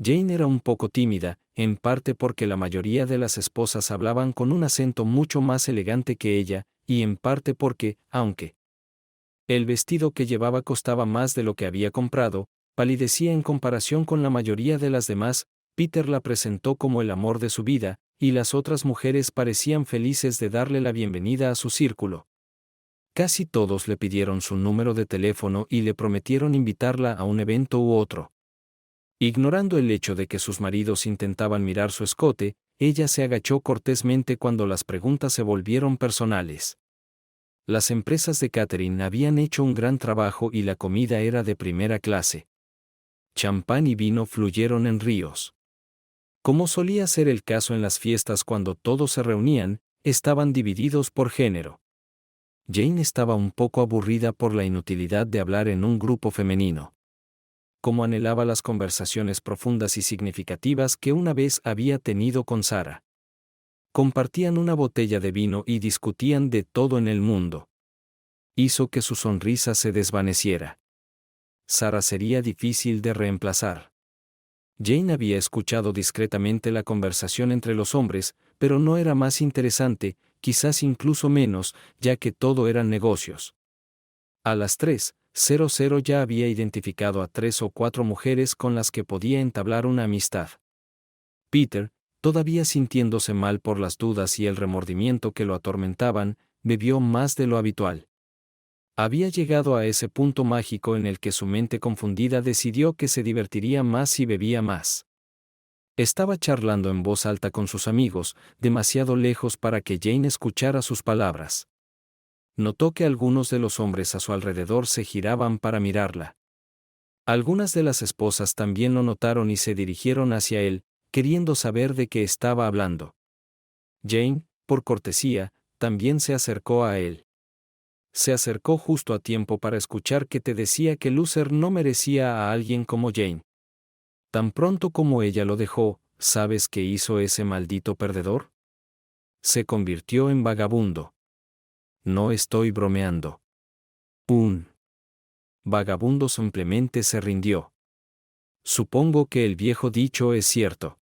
Jane era un poco tímida, en parte porque la mayoría de las esposas hablaban con un acento mucho más elegante que ella, y en parte porque, aunque el vestido que llevaba costaba más de lo que había comprado, palidecía en comparación con la mayoría de las demás. Peter la presentó como el amor de su vida, y las otras mujeres parecían felices de darle la bienvenida a su círculo. Casi todos le pidieron su número de teléfono y le prometieron invitarla a un evento u otro. Ignorando el hecho de que sus maridos intentaban mirar su escote, ella se agachó cortésmente cuando las preguntas se volvieron personales. Las empresas de catering habían hecho un gran trabajo y la comida era de primera clase. Champán y vino fluyeron en ríos. Como solía ser el caso en las fiestas cuando todos se reunían, estaban divididos por género. Jane estaba un poco aburrida por la inutilidad de hablar en un grupo femenino. Como anhelaba las conversaciones profundas y significativas que una vez había tenido con Sarah. Compartían una botella de vino y discutían de todo en el mundo. Hizo que su sonrisa se desvaneciera. Sarah sería difícil de reemplazar. Jane había escuchado discretamente la conversación entre los hombres, pero no era más interesante, quizás incluso menos, ya que todo eran negocios. A las 3:00 ya había identificado a 3 o 4 mujeres con las que podía entablar una amistad. Peter, todavía sintiéndose mal por las dudas y el remordimiento que lo atormentaban, bebió más de lo habitual. Había llegado a ese punto mágico en el que su mente confundida decidió que se divertiría más si bebía más. Estaba charlando en voz alta con sus amigos, demasiado lejos para que Jane escuchara sus palabras. Notó que algunos de los hombres a su alrededor se giraban para mirarla. Algunas de las esposas también lo notaron y se dirigieron hacia él, queriendo saber de qué estaba hablando. Jane, por cortesía, también se acercó a él. Se acercó justo a tiempo para escuchar que te decía que Loser no merecía a alguien como Jane. Tan pronto como ella lo dejó, ¿sabes qué hizo ese maldito perdedor? Se convirtió en vagabundo. No estoy bromeando. Un vagabundo simplemente se rindió. Supongo que el viejo dicho es cierto.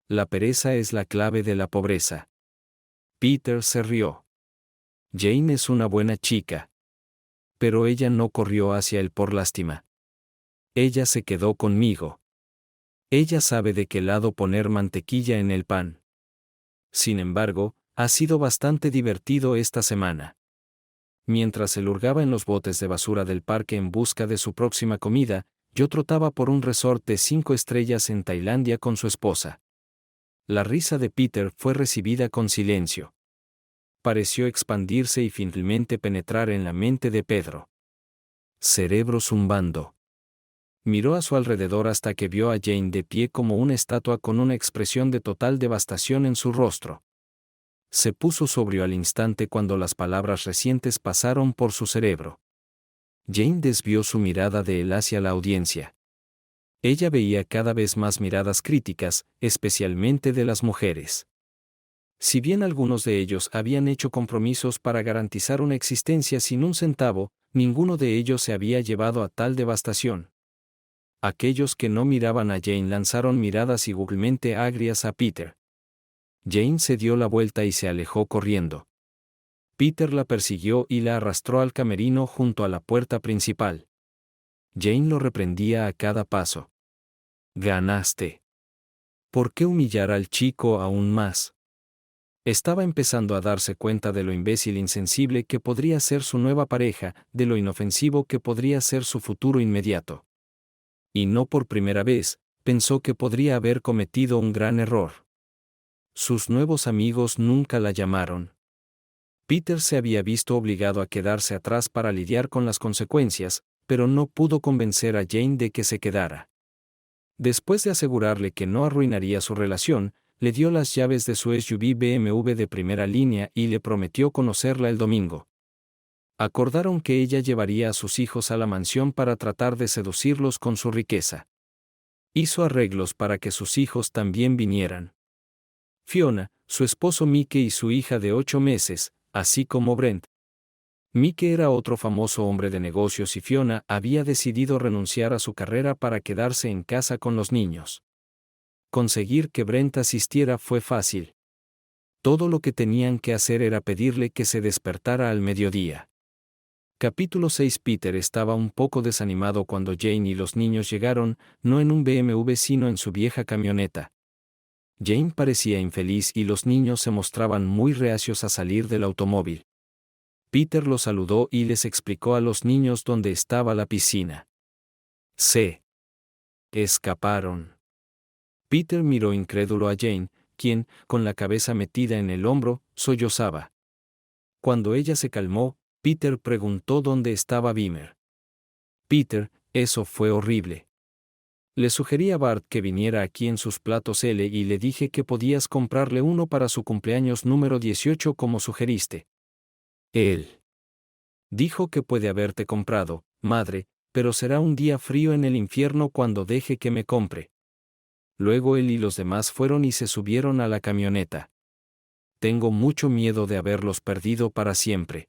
La pereza es la clave de la pobreza. Peter se rió. Jane es una buena chica. Pero ella no corrió hacia él por lástima. Ella se quedó conmigo. Ella sabe de qué lado poner mantequilla en el pan. Sin embargo, ha sido bastante divertido esta semana. Mientras él hurgaba en los botes de basura del parque en busca de su próxima comida, yo trotaba por un resort de 5 estrellas en Tailandia con su esposa. La risa de Peter fue recibida con silencio. Pareció expandirse y finalmente penetrar en la mente de Pedro. Cerebro zumbando. Miró a su alrededor hasta que vio a Jane de pie como una estatua con una expresión de total devastación en su rostro. Se puso sobrio al instante cuando las palabras recientes pasaron por su cerebro. Jane desvió su mirada de él hacia la audiencia. Ella veía cada vez más miradas críticas, especialmente de las mujeres. Si bien algunos de ellos habían hecho compromisos para garantizar una existencia sin un centavo, ninguno de ellos se había llevado a tal devastación. Aquellos que no miraban a Jane lanzaron miradas igualmente agrias a Peter. Jane se dio la vuelta y se alejó corriendo. Peter la persiguió y la arrastró al camerino junto a la puerta principal. Jane lo reprendía a cada paso. Ganaste. ¿Por qué humillar al chico aún más? Estaba empezando a darse cuenta de lo imbécil e insensible que podría ser su nueva pareja, de lo inofensivo que podría ser su futuro inmediato. Y no por primera vez, pensó que podría haber cometido un gran error. Sus nuevos amigos nunca la llamaron. Peter se había visto obligado a quedarse atrás para lidiar con las consecuencias, pero no pudo convencer a Jane de que se quedara. Después de asegurarle que no arruinaría su relación, le dio las llaves de su SUV BMW de primera línea y le prometió conocerla el domingo. Acordaron que ella llevaría a sus hijos a la mansión para tratar de seducirlos con su riqueza. Hizo arreglos para que sus hijos también vinieran. Fiona, su esposo Mike y su hija de 8 meses, así como Brent. Mike era otro famoso hombre de negocios y Fiona había decidido renunciar a su carrera para quedarse en casa con los niños. Conseguir que Brent asistiera fue fácil. Todo lo que tenían que hacer era pedirle que se despertara al mediodía. Capítulo 6. Peter estaba un poco desanimado cuando Jane y los niños llegaron, no en un BMW sino en su vieja camioneta. Jane parecía infeliz y los niños se mostraban muy reacios a salir del automóvil. Peter los saludó y les explicó a los niños dónde estaba la piscina. Se escaparon. Peter miró incrédulo a Jane, quien, con la cabeza metida en el hombro, sollozaba. Cuando ella se calmó, Peter preguntó dónde estaba Beamer. Peter, eso fue horrible. Le sugerí a Bart que viniera aquí en sus platos L y le dije que podías comprarle uno para su cumpleaños número 18 como sugeriste. Él Dijo que puede haberte comprado, madre, pero será un día frío en el infierno cuando deje que me compre. Luego él y los demás fueron y se subieron a la camioneta. Tengo mucho miedo de haberlos perdido para siempre.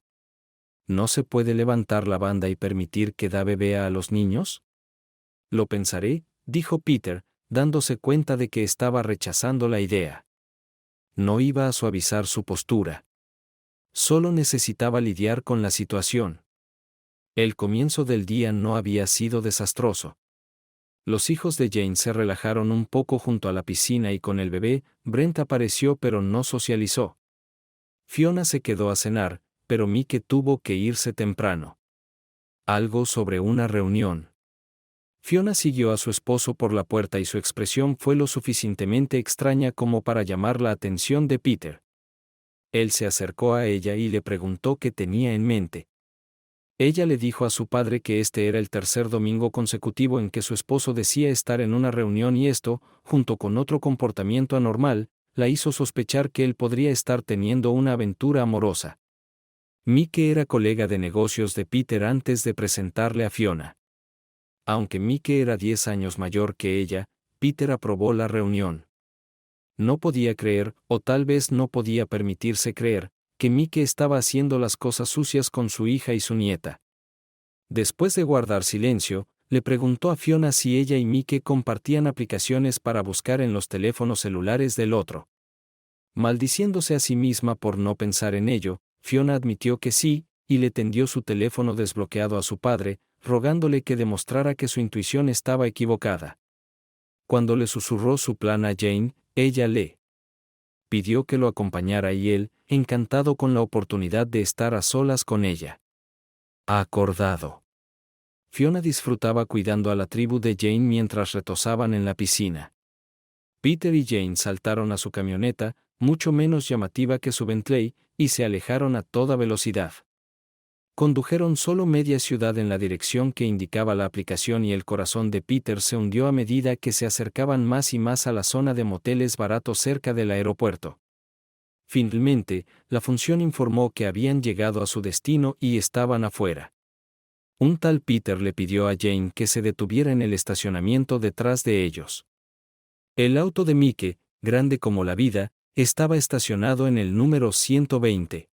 ¿No se puede levantar la banda y permitir que Dave vea a los niños? Lo pensaré, dijo Peter, dándose cuenta de que estaba rechazando la idea. No iba a suavizar su postura. Solo necesitaba lidiar con la situación. El comienzo del día no había sido desastroso. Los hijos de Jane se relajaron un poco junto a la piscina y con el bebé, Brent apareció pero no socializó. Fiona se quedó a cenar, pero Mike tuvo que irse temprano. Algo sobre una reunión. Fiona siguió a su esposo por la puerta y su expresión fue lo suficientemente extraña como para llamar la atención de Peter. Él se acercó a ella y le preguntó qué tenía en mente. Ella le dijo a su padre que este era el tercer domingo consecutivo en que su esposo decía estar en una reunión y esto, junto con otro comportamiento anormal, la hizo sospechar que él podría estar teniendo una aventura amorosa. Mike era colega de negocios de Peter antes de presentarle a Fiona. Aunque Mike era 10 años mayor que ella, Peter aprobó la reunión. No podía creer, o tal vez no podía permitirse creer, que Mike estaba haciendo las cosas sucias con su hija y su nieta. Después de guardar silencio, le preguntó a Fiona si ella y Mike compartían aplicaciones para buscar en los teléfonos celulares del otro. Maldiciéndose a sí misma por no pensar en ello, Fiona admitió que sí, y le tendió su teléfono desbloqueado a su padre, rogándole que demostrara que su intuición estaba equivocada. Cuando le susurró su plan a Jane, ella le pidió que lo acompañara y él, encantado con la oportunidad de estar a solas con ella. Acordado. Fiona disfrutaba cuidando a la tribu de Jane mientras retozaban en la piscina. Peter y Jane saltaron a su camioneta, mucho menos llamativa que su Bentley, y se alejaron a toda velocidad. Condujeron solo media ciudad en la dirección que indicaba la aplicación y el corazón de Peter se hundió a medida que se acercaban más y más a la zona de moteles baratos cerca del aeropuerto. Finalmente, la función informó que habían llegado a su destino y estaban afuera. Un tal Peter le pidió a Jane que se detuviera en el estacionamiento detrás de ellos. El auto de Mike, grande como la vida, estaba estacionado en el número 120.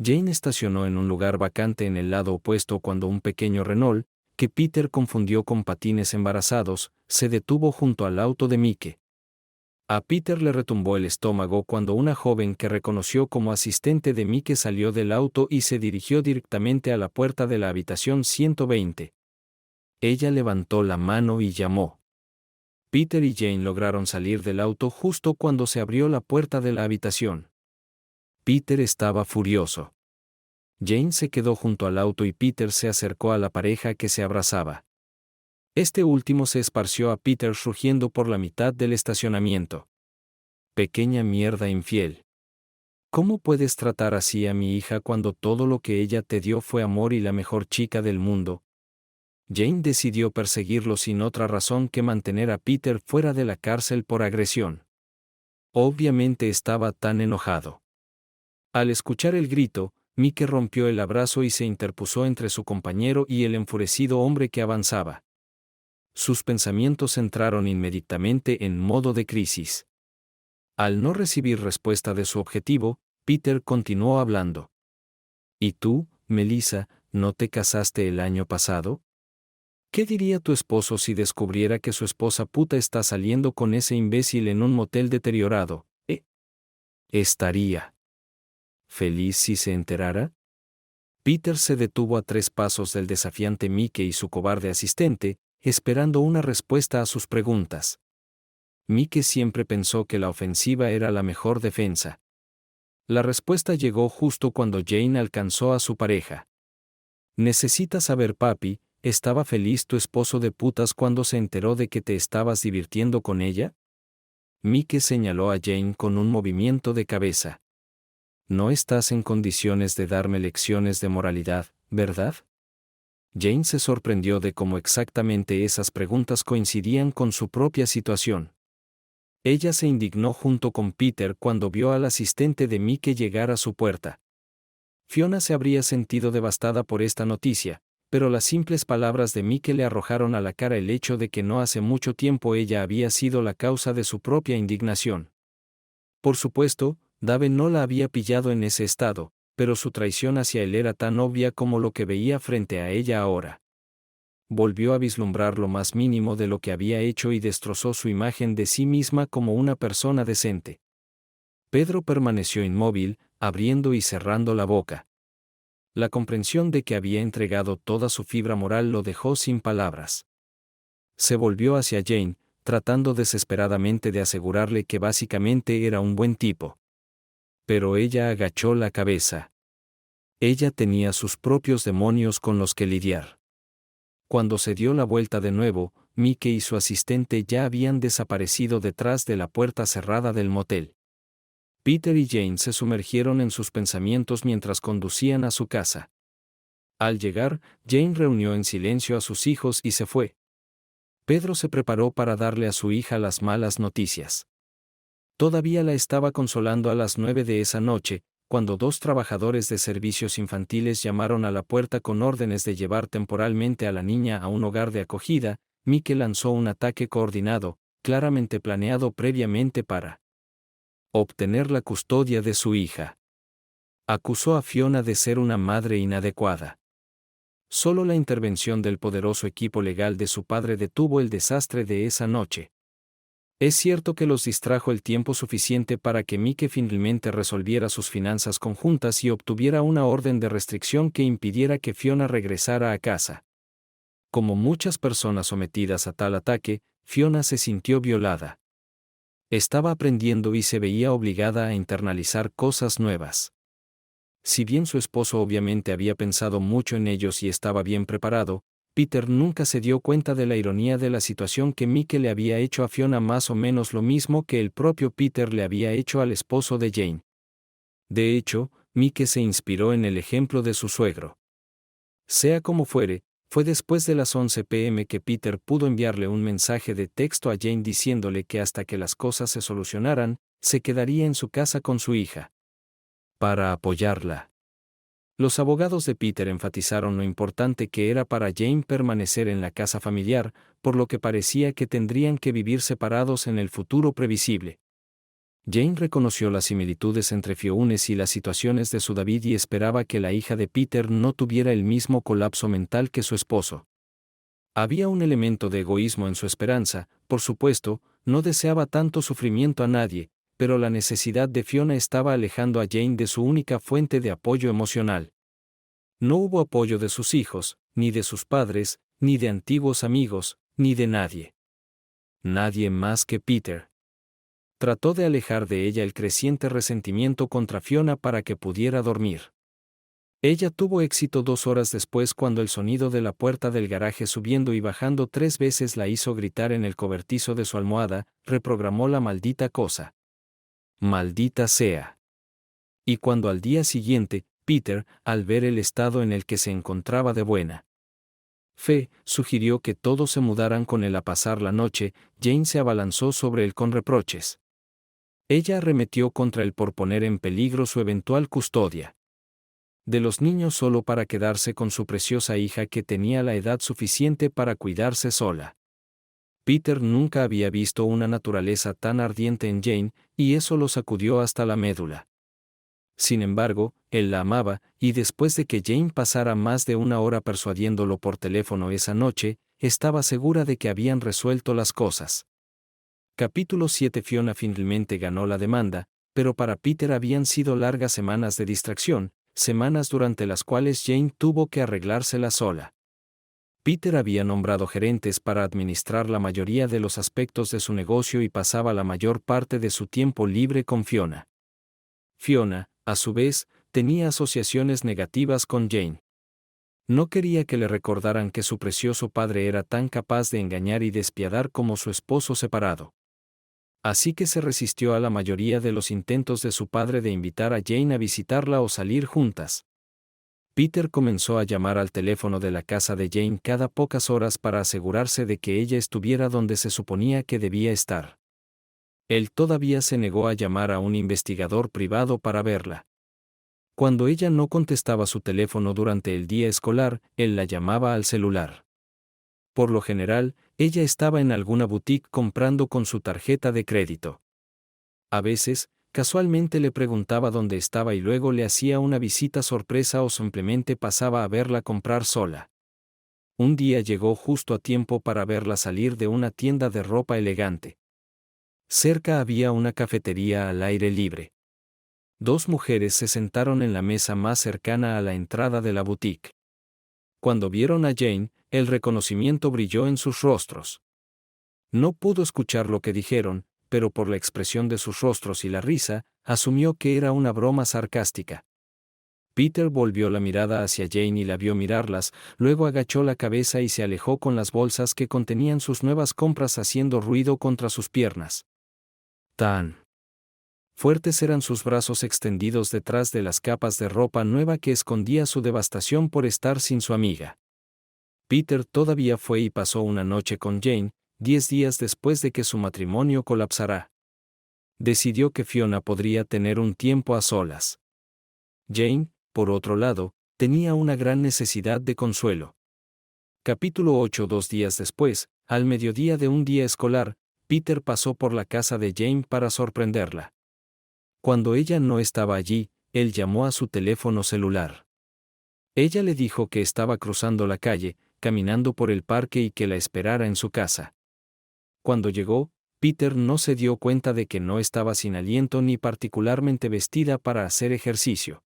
Jane estacionó en un lugar vacante en el lado opuesto cuando un pequeño Renault, que Peter confundió con patines embarazados, se detuvo junto al auto de Mike. A Peter le retumbó el estómago cuando una joven que reconoció como asistente de Mike salió del auto y se dirigió directamente a la puerta de la habitación 120. Ella levantó la mano y llamó. Peter y Jane lograron salir del auto justo cuando se abrió la puerta de la habitación. Peter estaba furioso. Jane se quedó junto al auto y Peter se acercó a la pareja que se abrazaba. Este último se esparció a Peter rugiendo por la mitad del estacionamiento. Pequeña mierda infiel. ¿Cómo puedes tratar así a mi hija cuando todo lo que ella te dio fue amor y la mejor chica del mundo? Jane decidió perseguirlo sin otra razón que mantener a Peter fuera de la cárcel por agresión. Obviamente estaba tan enojado. Al escuchar el grito, Mike rompió el abrazo y se interpuso entre su compañero y el enfurecido hombre que avanzaba. Sus pensamientos entraron inmediatamente en modo de crisis. Al no recibir respuesta de su objetivo, Peter continuó hablando. ¿Y tú, Melissa, no te casaste el año pasado? ¿Qué diría tu esposo si descubriera que su esposa puta está saliendo con ese imbécil en un motel deteriorado? ¿Estaría feliz si se enterara? Peter se detuvo a 3 pasos del desafiante Mike y su cobarde asistente, esperando una respuesta a sus preguntas. Mike siempre pensó que la ofensiva era la mejor defensa. La respuesta llegó justo cuando Jane alcanzó a su pareja. Necesitas saber, papi, ¿estaba feliz tu esposo de putas cuando se enteró de que te estabas divirtiendo con ella? Mike señaló a Jane con un movimiento de cabeza. No estás en condiciones de darme lecciones de moralidad, ¿verdad? Jane se sorprendió de cómo exactamente esas preguntas coincidían con su propia situación. Ella se indignó junto con Peter cuando vio al asistente de Mike llegar a su puerta. Fiona se habría sentido devastada por esta noticia, pero las simples palabras de Mike le arrojaron a la cara el hecho de que no hace mucho tiempo ella había sido la causa de su propia indignación. Por supuesto, Dave no la había pillado en ese estado, pero su traición hacia él era tan obvia como lo que veía frente a ella ahora. Volvió a vislumbrar lo más mínimo de lo que había hecho y destrozó su imagen de sí misma como una persona decente. Pedro permaneció inmóvil, abriendo y cerrando la boca. La comprensión de que había entregado toda su fibra moral lo dejó sin palabras. Se volvió hacia Jane, tratando desesperadamente de asegurarle que básicamente era un buen tipo. Pero ella agachó la cabeza. Ella tenía sus propios demonios con los que lidiar. Cuando se dio la vuelta de nuevo, Mike y su asistente ya habían desaparecido detrás de la puerta cerrada del motel. Peter y Jane se sumergieron en sus pensamientos mientras conducían a su casa. Al llegar, Jane reunió en silencio a sus hijos y se fue. Pedro se preparó para darle a su hija las malas noticias. Todavía la estaba consolando a las 9 de esa noche, cuando 2 trabajadores de servicios infantiles llamaron a la puerta con órdenes de llevar temporalmente a la niña a un hogar de acogida. Mike lanzó un ataque coordinado, claramente planeado previamente para obtener la custodia de su hija. Acusó a Fiona de ser una madre inadecuada. Solo la intervención del poderoso equipo legal de su padre detuvo el desastre de esa noche. Es cierto que los distrajo el tiempo suficiente para que Mike finalmente resolviera sus finanzas conjuntas y obtuviera una orden de restricción que impidiera que Fiona regresara a casa. Como muchas personas sometidas a tal ataque, Fiona se sintió violada. Estaba aprendiendo y se veía obligada a internalizar cosas nuevas. Si bien su esposo obviamente había pensado mucho en ellos y estaba bien preparado, Peter nunca se dio cuenta de la ironía de la situación que Mike le había hecho a Fiona, más o menos lo mismo que el propio Peter le había hecho al esposo de Jane. De hecho, Mike se inspiró en el ejemplo de su suegro. Sea como fuere, fue después de las 11 p.m. que Peter pudo enviarle un mensaje de texto a Jane diciéndole que hasta que las cosas se solucionaran, se quedaría en su casa con su hija. Para apoyarla. Los abogados de Peter enfatizaron lo importante que era para Jane permanecer en la casa familiar, por lo que parecía que tendrían que vivir separados en el futuro previsible. Jane reconoció las similitudes entre Fiona y las situaciones de su David y esperaba que la hija de Peter no tuviera el mismo colapso mental que su esposo. Había un elemento de egoísmo en su esperanza, por supuesto, no deseaba tanto sufrimiento a nadie, pero la necesidad de Fiona estaba alejando a Jane de su única fuente de apoyo emocional. No hubo apoyo de sus hijos, ni de sus padres, ni de antiguos amigos, ni de nadie. Nadie más que Peter. Trató de alejar de ella el creciente resentimiento contra Fiona para que pudiera dormir. Ella tuvo éxito 2 horas después cuando el sonido de la puerta del garaje subiendo y bajando 3 veces la hizo gritar en el cobertizo de su almohada. Reprogramó la maldita cosa. Maldita sea. Y cuando al día siguiente, Peter, al ver el estado en el que se encontraba de buena fe, sugirió que todos se mudaran con él a pasar la noche, Jane se abalanzó sobre él con reproches. Ella arremetió contra él por poner en peligro su eventual custodia de los niños solo para quedarse con su preciosa hija que tenía la edad suficiente para cuidarse sola. Peter nunca había visto una naturaleza tan ardiente en Jane, y eso lo sacudió hasta la médula. Sin embargo, él la amaba, y después de que Jane pasara más de 1 hora persuadiéndolo por teléfono esa noche, estaba segura de que habían resuelto las cosas. Capítulo 7. Fiona finalmente ganó la demanda, pero para Peter habían sido largas semanas de distracción, semanas durante las cuales Jane tuvo que arreglársela sola. Peter había nombrado gerentes para administrar la mayoría de los aspectos de su negocio y pasaba la mayor parte de su tiempo libre con Fiona. Fiona, a su vez, tenía asociaciones negativas con Jane. No quería que le recordaran que su precioso padre era tan capaz de engañar y despiadar como su esposo separado. Así que se resistió a la mayoría de los intentos de su padre de invitar a Jane a visitarla o salir juntas. Peter comenzó a llamar al teléfono de la casa de Jane cada pocas horas para asegurarse de que ella estuviera donde se suponía que debía estar. Él todavía se negó a llamar a un investigador privado para verla. Cuando ella no contestaba su teléfono durante el día escolar, él la llamaba al celular. Por lo general, ella estaba en alguna boutique comprando con su tarjeta de crédito. A veces, casualmente le preguntaba dónde estaba y luego le hacía una visita sorpresa o simplemente pasaba a verla comprar sola. Un día llegó justo a tiempo para verla salir de una tienda de ropa elegante. Cerca había una cafetería al aire libre. Dos mujeres se sentaron en la mesa más cercana a la entrada de la boutique. Cuando vieron a Jane, el reconocimiento brilló en sus rostros. No pudo escuchar lo que dijeron, pero por la expresión de sus rostros y la risa, asumió que era una broma sarcástica. Peter volvió la mirada hacia Jane y la vio mirarlas, luego agachó la cabeza y se alejó con las bolsas que contenían sus nuevas compras haciendo ruido contra sus piernas. Tan fuertes eran sus brazos extendidos detrás de las capas de ropa nueva que escondía su devastación por estar sin su amiga. Peter todavía fue y pasó una noche con Jane, 10 días después de que su matrimonio colapsara. Decidió que Fiona podría tener un tiempo a solas. Jane, por otro lado, tenía una gran necesidad de consuelo. Capítulo 8. 2 días después, al mediodía de un día escolar, Peter pasó por la casa de Jane para sorprenderla. Cuando ella no estaba allí, él llamó a su teléfono celular. Ella le dijo que estaba cruzando la calle, caminando por el parque y que la esperara en su casa. Cuando llegó, Peter no se dio cuenta de que no estaba sin aliento ni particularmente vestida para hacer ejercicio.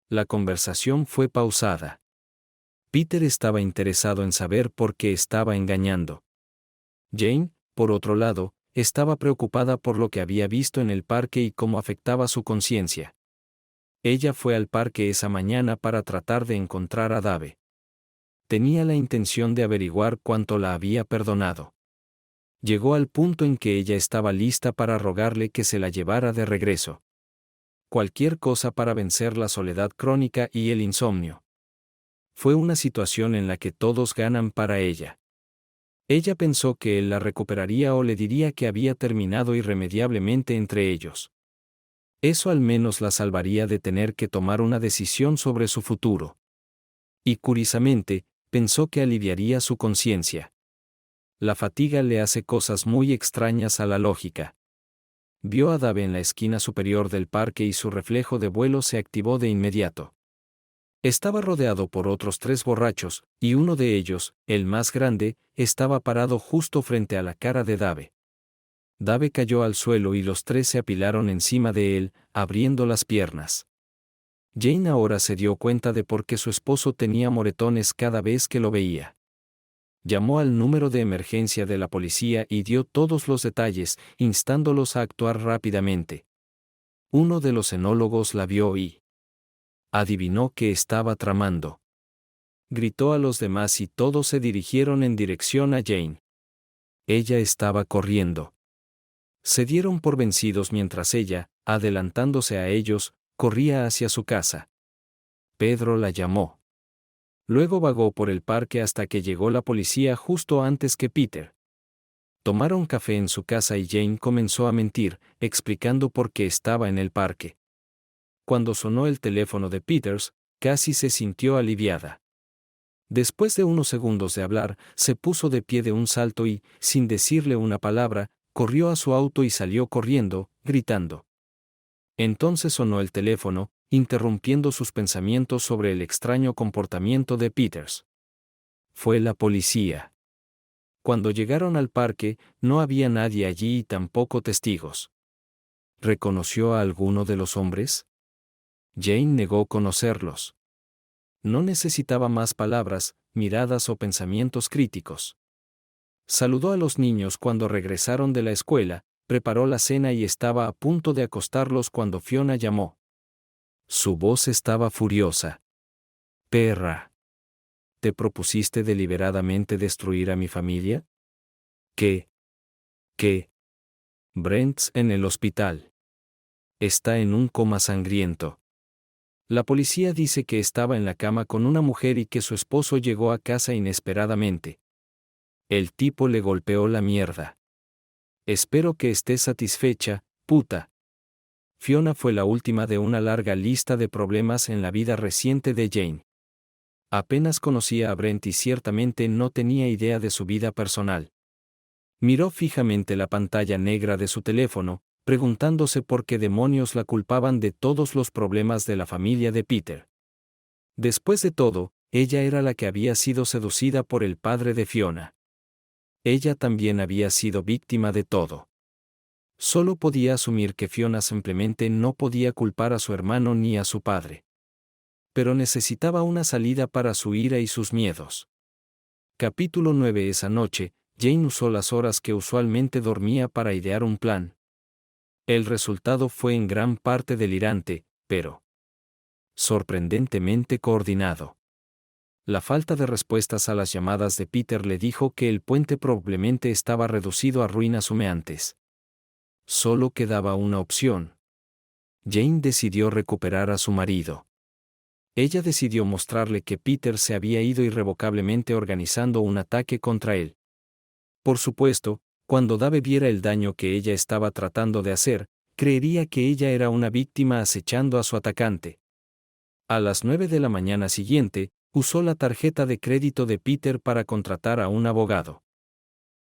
La conversación fue pausada. Peter estaba interesado en saber por qué estaba engañando. Jane, por otro lado, estaba preocupada por lo que había visto en el parque y cómo afectaba su conciencia. Ella fue al parque esa mañana para tratar de encontrar a Dave. Tenía la intención de averiguar cuánto la había perdonado. Llegó al punto en que ella estaba lista para rogarle que se la llevara de regreso. Cualquier cosa para vencer la soledad crónica y el insomnio. Fue una situación en la que todos ganan para ella. Ella pensó que él la recuperaría o le diría que había terminado irremediablemente entre ellos. Eso al menos la salvaría de tener que tomar una decisión sobre su futuro. Y curiosamente, pensó que aliviaría su conciencia. La fatiga le hace cosas muy extrañas a la lógica. Vio a Dave en la esquina superior del parque y su reflejo de vuelo se activó de inmediato. Estaba rodeado por otros 3 borrachos, y uno de ellos, el más grande, estaba parado justo frente a la cara de Dave. Dave cayó al suelo y los 3 se apilaron encima de él, abriendo las piernas. Jane ahora se dio cuenta de por qué su esposo tenía moretones cada vez que lo veía. Llamó al número de emergencia de la policía y dio todos los detalles, instándolos a actuar rápidamente. Uno de los enólogos la vio y adivinó qué estaba tramando. Gritó a los demás y todos se dirigieron en dirección a Jane. Ella estaba corriendo. Se dieron por vencidos mientras ella, adelantándose a ellos, corría hacia su casa. Pedro la llamó. Luego vagó por el parque hasta que llegó la policía justo antes que Peter. Tomaron café en su casa y Jane comenzó a mentir, explicando por qué estaba en el parque. Cuando sonó el teléfono de Peters, casi se sintió aliviada. Después de unos segundos de hablar, se puso de pie de un salto y, sin decirle una palabra, corrió a su auto y salió corriendo, gritando. Entonces sonó el teléfono, interrumpiendo sus pensamientos sobre el extraño comportamiento de Peters. Fue la policía. Cuando llegaron al parque, no había nadie allí y tampoco testigos. ¿Reconoció a alguno de los hombres? Jane negó conocerlos. No necesitaba más palabras, miradas o pensamientos críticos. Saludó a los niños cuando regresaron de la escuela, preparó la cena y estaba a punto de acostarlos cuando Fiona llamó. Su voz estaba furiosa. «Perra. ¿Te propusiste deliberadamente destruir a mi familia? ¿Qué? Brent's en el hospital. Está en un coma sangriento. La policía dice que estaba en la cama con una mujer y que su esposo llegó a casa inesperadamente. El tipo le golpeó la mierda. Espero que estés satisfecha, puta». Fiona fue la última de una larga lista de problemas en la vida reciente de Jane. Apenas conocía a Brent y ciertamente no tenía idea de su vida personal. Miró fijamente la pantalla negra de su teléfono, preguntándose por qué demonios la culpaban de todos los problemas de la familia de Peter. Después de todo, ella era la que había sido seducida por el padre de Fiona. Ella también había sido víctima de todo. Solo podía asumir que Fiona simplemente no podía culpar a su hermano ni a su padre. Pero necesitaba una salida para su ira y sus miedos. Capítulo 9. Esa noche, Jane usó las horas que usualmente dormía para idear un plan. El resultado fue en gran parte delirante, pero sorprendentemente coordinado. La falta de respuestas a las llamadas de Peter le dijo que el puente probablemente estaba reducido a ruinas humeantes. Solo quedaba una opción. Jane decidió recuperar a su marido. Ella decidió mostrarle que Peter se había ido irrevocablemente organizando un ataque contra él. Por supuesto, cuando Dave viera el daño que ella estaba tratando de hacer, creería que ella era una víctima acechando a su atacante. A las 9 de la mañana siguiente, usó la tarjeta de crédito de Peter para contratar a un abogado.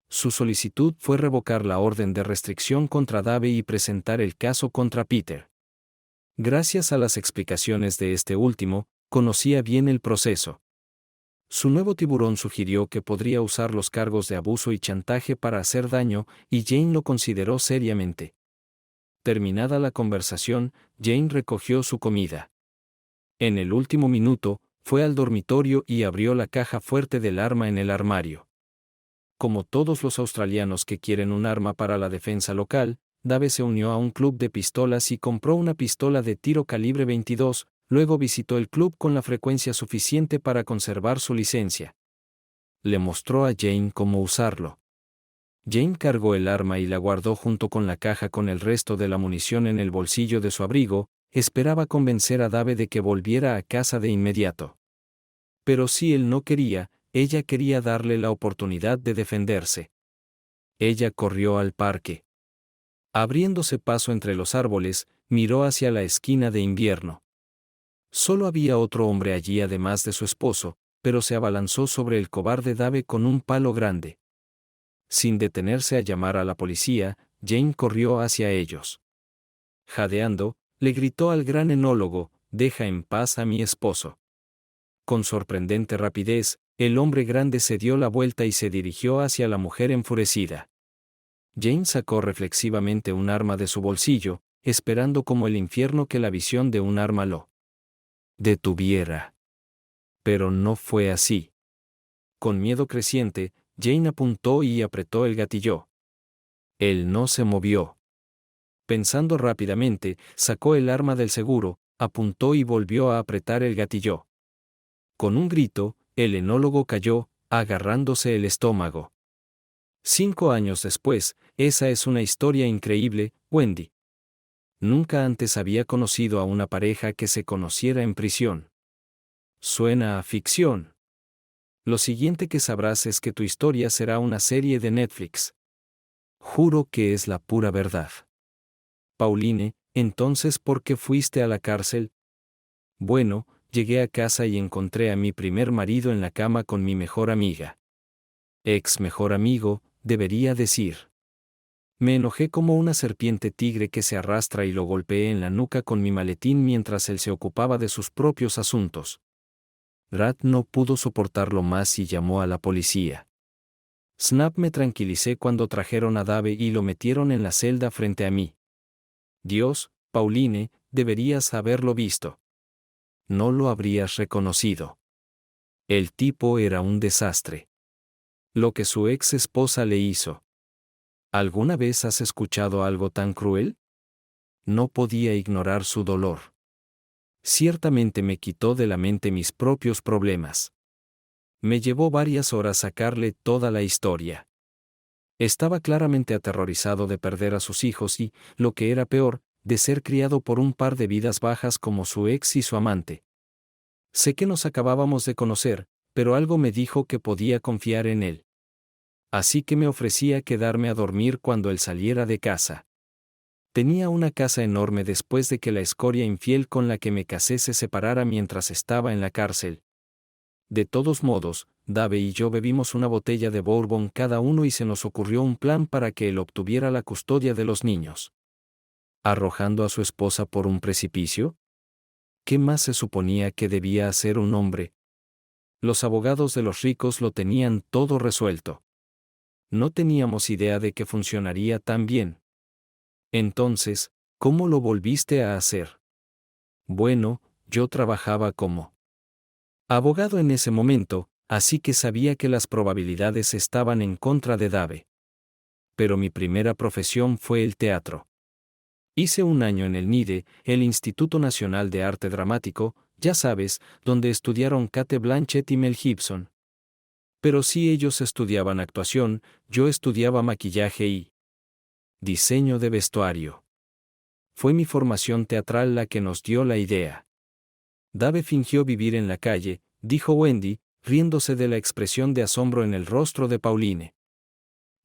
Su solicitud fue revocar la orden de restricción contra Dave y presentar el caso contra Peter. Gracias a las explicaciones de este último, conocía bien el proceso. Su nuevo tiburón sugirió que podría usar los cargos de abuso y chantaje para hacer daño, y Jane lo consideró seriamente. Terminada la conversación, Jane recogió su comida. En el último minuto, fue al dormitorio y abrió la caja fuerte del arma en el armario. Como todos los australianos que quieren un arma para la defensa local, Dave se unió a un club de pistolas y compró una pistola de tiro calibre 22, luego visitó el club con la frecuencia suficiente para conservar su licencia. Le mostró a Jane cómo usarlo. Jane cargó el arma y la guardó junto con la caja con el resto de la munición en el bolsillo de su abrigo. Esperaba convencer a Dave de que volviera a casa de inmediato. Pero si él no quería, ella quería darle la oportunidad de defenderse. Ella corrió al parque. Abriéndose paso entre los árboles, miró hacia la esquina de invierno. Solo había otro hombre allí además de su esposo, pero se abalanzó sobre el cobarde Dave con un palo grande. Sin detenerse a llamar a la policía, Jane corrió hacia ellos. Jadeando, le gritó al gran enólogo: «Deja en paz a mi esposo». Con sorprendente rapidez, el hombre grande se dio la vuelta y se dirigió hacia la mujer enfurecida. Jane sacó reflexivamente un arma de su bolsillo, esperando como el infierno que la visión de un arma lo detuviera. Pero no fue así. Con miedo creciente, Jane apuntó y apretó el gatillo. Él no se movió. Pensando rápidamente, sacó el arma del seguro, apuntó y volvió a apretar el gatillo. Con un grito, el enólogo cayó, agarrándose el estómago. 5 años después, esa es una historia increíble, Wendy. Nunca antes había conocido a una pareja que se conociera en prisión. Suena a ficción. Lo siguiente que sabrás es que tu historia será una serie de Netflix. Juro que es la pura verdad. Pauline, entonces, ¿por qué fuiste a la cárcel? Bueno, llegué a casa y encontré a mi primer marido en la cama con mi mejor amiga. Ex mejor amigo, debería decir. Me enojé como una serpiente tigre que se arrastra y lo golpeé en la nuca con mi maletín mientras él se ocupaba de sus propios asuntos. Rat no pudo soportarlo más y llamó a la policía. Snap me tranquilicé cuando trajeron a Dave y lo metieron en la celda frente a mí. Dios, Pauline, deberías haberlo visto. No lo habrías reconocido. El tipo era un desastre. Lo que su ex esposa le hizo. ¿Alguna vez has escuchado algo tan cruel? No podía ignorar su dolor. Ciertamente me quitó de la mente mis propios problemas. Me llevó varias horas sacarle toda la historia. Estaba claramente aterrorizado de perder a sus hijos y, lo que era peor, de ser criado por un par de vidas bajas como su ex y su amante. Sé que nos acabábamos de conocer, pero algo me dijo que podía confiar en él. Así que me ofrecía quedarme a dormir cuando él saliera de casa. Tenía una casa enorme después de que la escoria infiel con la que me casé se separara mientras estaba en la cárcel. De todos modos, Dave y yo bebimos una botella de bourbon cada uno y se nos ocurrió un plan para que él obtuviera la custodia de los niños. ¿Arrojando a su esposa por un precipicio? ¿Qué más se suponía que debía hacer un hombre? Los abogados de los ricos lo tenían todo resuelto. No teníamos idea de que funcionaría tan bien. Entonces, ¿cómo lo volviste a hacer? Bueno, yo trabajaba como abogado en ese momento, así que sabía que las probabilidades estaban en contra de Dave. Pero mi primera profesión fue el teatro. Hice un año en el NIDE, el Instituto Nacional de Arte Dramático, ya sabes, donde estudiaron Cate Blanchett y Mel Gibson. Pero si ellos estudiaban actuación, yo estudiaba maquillaje y diseño de vestuario. Fue mi formación teatral la que nos dio la idea. Dave fingió vivir en la calle, dijo Wendy, riéndose de la expresión de asombro en el rostro de Pauline.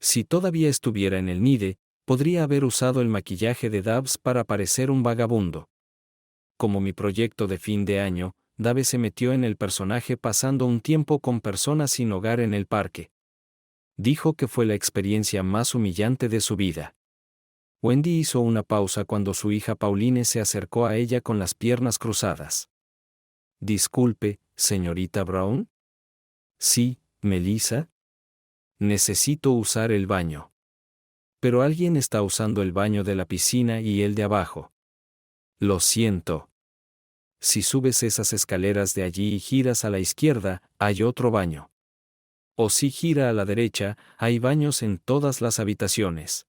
Si todavía estuviera en el NIDE, podría haber usado el maquillaje de Dabbs para parecer un vagabundo. Como mi proyecto de fin de año, Dave se metió en el personaje pasando un tiempo con personas sin hogar en el parque. Dijo que fue la experiencia más humillante de su vida. Wendy hizo una pausa cuando su hija Pauline se acercó a ella con las piernas cruzadas. Disculpe, señorita Brown. Sí, Melissa. Necesito usar el baño. Pero alguien está usando el baño de la piscina y el de abajo. Lo siento. Si subes esas escaleras de allí y giras a la izquierda, hay otro baño. O si gira a la derecha, hay baños en todas las habitaciones.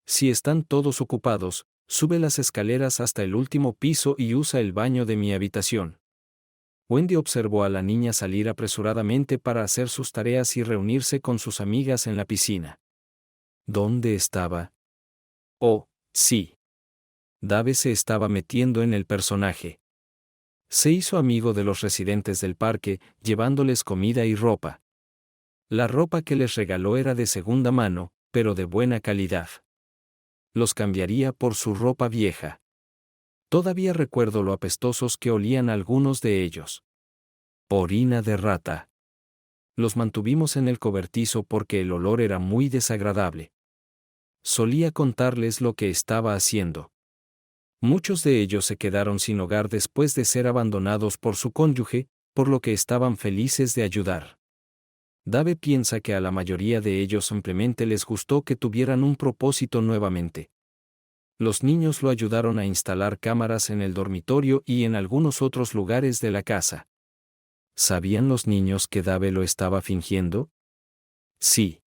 Si están todos ocupados, sube las escaleras hasta el último piso y usa el baño de mi habitación. Wendy observó a la niña salir apresuradamente para hacer sus tareas y reunirse con sus amigas en la piscina. ¿Dónde estaba? Oh, sí. Dave se estaba metiendo en el personaje. Se hizo amigo de los residentes del parque, llevándoles comida y ropa. La ropa que les regaló era de segunda mano, pero de buena calidad. Los cambiaría por su ropa vieja. Todavía recuerdo lo apestosos que olían algunos de ellos. Orina de rata. Los mantuvimos en el cobertizo porque el olor era muy desagradable. Solía contarles lo que estaba haciendo. Muchos de ellos se quedaron sin hogar después de ser abandonados por su cónyuge, por lo que estaban felices de ayudar. Dave piensa que a la mayoría de ellos simplemente les gustó que tuvieran un propósito nuevamente. Los niños lo ayudaron a instalar cámaras en el dormitorio y en algunos otros lugares de la casa. ¿Sabían los niños que Dave lo estaba fingiendo? Sí.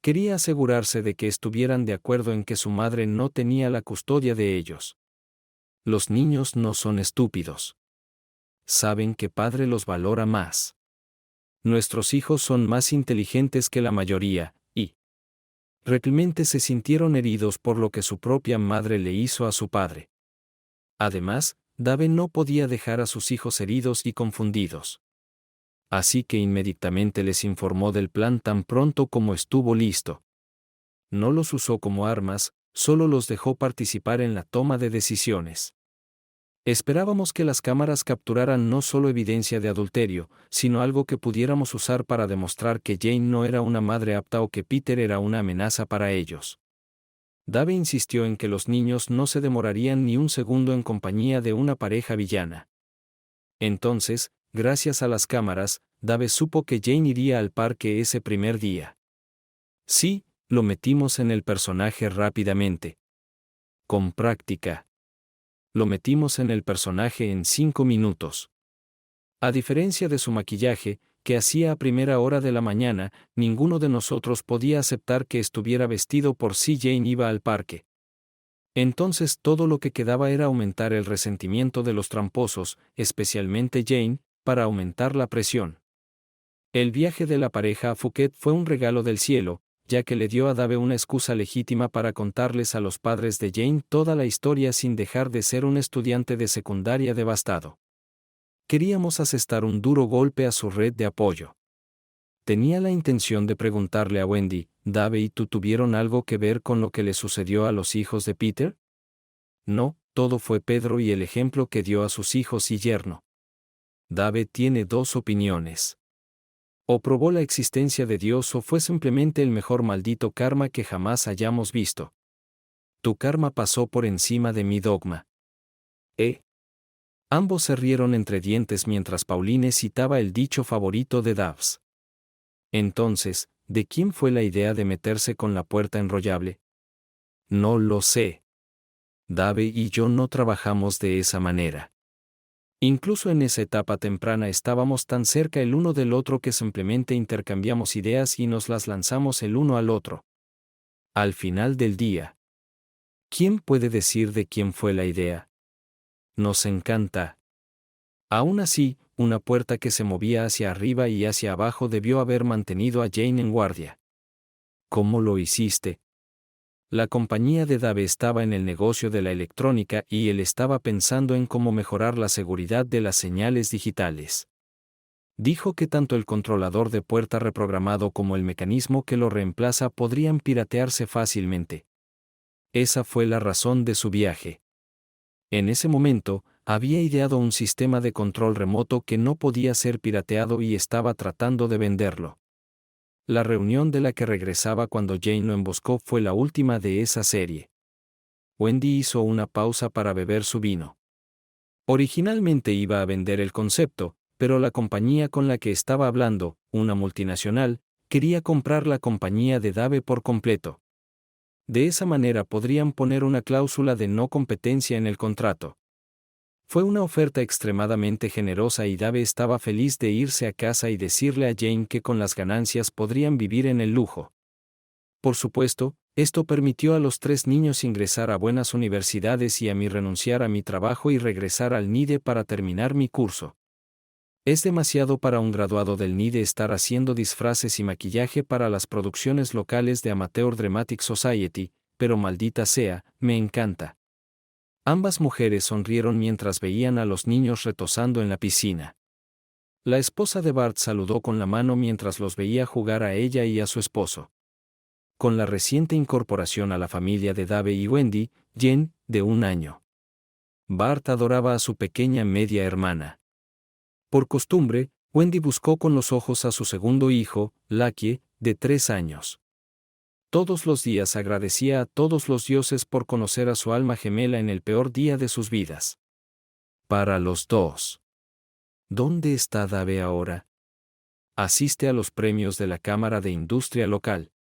Quería asegurarse de que estuvieran de acuerdo en que su madre no tenía la custodia de ellos. Los niños no son estúpidos. Saben que padre los valora más. Nuestros hijos son más inteligentes que la mayoría, y realmente se sintieron heridos por lo que su propia madre le hizo a su padre. Además, Dave no podía dejar a sus hijos heridos y confundidos. Así que inmediatamente les informó del plan tan pronto como estuvo listo. No los usó como armas, solo los dejó participar en la toma de decisiones. Esperábamos que las cámaras capturaran no solo evidencia de adulterio, sino algo que pudiéramos usar para demostrar que Jane no era una madre apta o que Peter era una amenaza para ellos. Dave insistió en que los niños no se demorarían ni un segundo en compañía de una pareja villana. Entonces, gracias a las cámaras, Dave supo que Jane iría al parque ese primer día. Sí, lo metimos en el personaje rápidamente. Con práctica. Lo metimos en el personaje en 5 minutos. A diferencia de su maquillaje, que hacía a primera hora de la mañana, ninguno de nosotros podía aceptar que estuviera vestido por si Jane iba al parque. Entonces todo lo que quedaba era aumentar el resentimiento de los tramposos, especialmente Jane, para aumentar la presión. El viaje de la pareja a Phuket fue un regalo del cielo, ya que le dio a Dave una excusa legítima para contarles a los padres de Jane toda la historia sin dejar de ser un estudiante de secundaria devastado. Queríamos asestar un duro golpe a su red de apoyo. Tenía la intención de preguntarle a Wendy, ¿Dave y tú tuvieron algo que ver con lo que le sucedió a los hijos de Peter? No, todo fue Pedro y el ejemplo que dio a sus hijos y yerno. Dave tiene dos opiniones. O probó la existencia de Dios o fue simplemente el mejor maldito karma que jamás hayamos visto. Tu karma pasó por encima de mi dogma. Ambos se rieron entre dientes mientras Pauline citaba el dicho favorito de Daves. Entonces, ¿de quién fue la idea de meterse con la puerta enrollable? No lo sé. Dave y yo no trabajamos de esa manera. Incluso en esa etapa temprana estábamos tan cerca el uno del otro que simplemente intercambiamos ideas y nos las lanzamos el uno al otro. Al final del día, ¿quién puede decir de quién fue la idea? Nos encanta. Aún así, una puerta que se movía hacia arriba y hacia abajo debió haber mantenido a Jane en guardia. ¿Cómo lo hiciste? La compañía de Dave estaba en el negocio de la electrónica y él estaba pensando en cómo mejorar la seguridad de las señales digitales. Dijo que tanto el controlador de puerta reprogramado como el mecanismo que lo reemplaza podrían piratearse fácilmente. Esa fue la razón de su viaje. En ese momento, había ideado un sistema de control remoto que no podía ser pirateado y estaba tratando de venderlo. La reunión de la que regresaba cuando Jane lo emboscó fue la última de esa serie. Wendy hizo una pausa para beber su vino. Originalmente iba a vender el concepto, pero la compañía con la que estaba hablando, una multinacional, quería comprar la compañía de Dave por completo. De esa manera podrían poner una cláusula de no competencia en el contrato. Fue una oferta extremadamente generosa y Dave estaba feliz de irse a casa y decirle a Jane que con las ganancias podrían vivir en el lujo. Por supuesto, esto permitió a los 3 niños ingresar a buenas universidades y a mí renunciar a mi trabajo y regresar al NIDE para terminar mi curso. Es demasiado para un graduado del NIDE estar haciendo disfraces y maquillaje para las producciones locales de Amateur Dramatic Society, pero maldita sea, me encanta. Ambas mujeres sonrieron mientras veían a los niños retosando en la piscina. La esposa de Bart saludó con la mano mientras los veía jugar a ella y a su esposo. Con la reciente incorporación a la familia de Dave y Wendy, Jen, de 1 año. Bart adoraba a su pequeña media hermana. Por costumbre, Wendy buscó con los ojos a su segundo hijo, Lucky, de 3 años. Todos los días agradecía a todos los dioses por conocer a su alma gemela en el peor día de sus vidas. Para los dos. ¿Dónde está Dave ahora? Asiste a los premios de la Cámara de Industria local.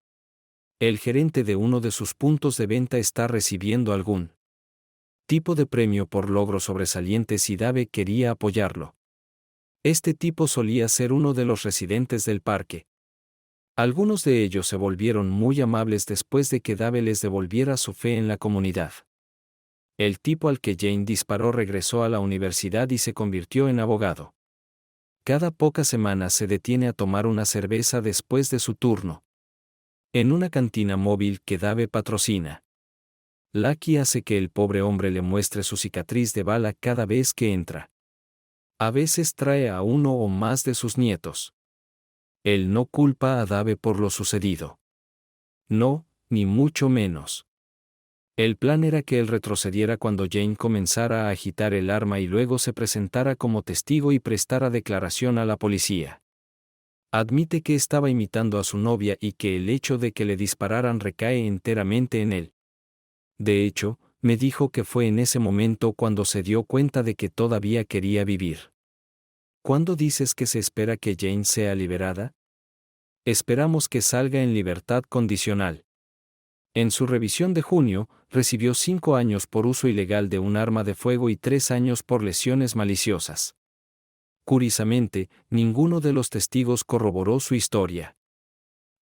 El gerente de uno de sus puntos de venta está recibiendo algún tipo de premio por logros sobresalientes y Dave quería apoyarlo. Este tipo solía ser uno de los residentes del parque. Algunos de ellos se volvieron muy amables después de que Dave les devolviera su fe en la comunidad. El tipo al que Jane disparó regresó a la universidad y se convirtió en abogado. Cada pocas semanas se detiene a tomar una cerveza después de su turno. En una cantina móvil que Dave patrocina. Lucky hace que el pobre hombre le muestre su cicatriz de bala cada vez que entra. A veces trae a uno o más de sus nietos. Él no culpa a Dave por lo sucedido. No, ni mucho menos. El plan era que él retrocediera cuando Jane comenzara a agitar el arma y luego se presentara como testigo y prestara declaración a la policía. Admite que estaba imitando a su novia y que el hecho de que le dispararan recae enteramente en él. De hecho, me dijo que fue en ese momento cuando se dio cuenta de que todavía quería vivir. ¿Cuándo dices que se espera que Jane sea liberada? Esperamos que salga en libertad condicional. En su revisión de junio, recibió 5 años por uso ilegal de un arma de fuego y 3 años por lesiones maliciosas. Curiosamente, ninguno de los testigos corroboró su historia.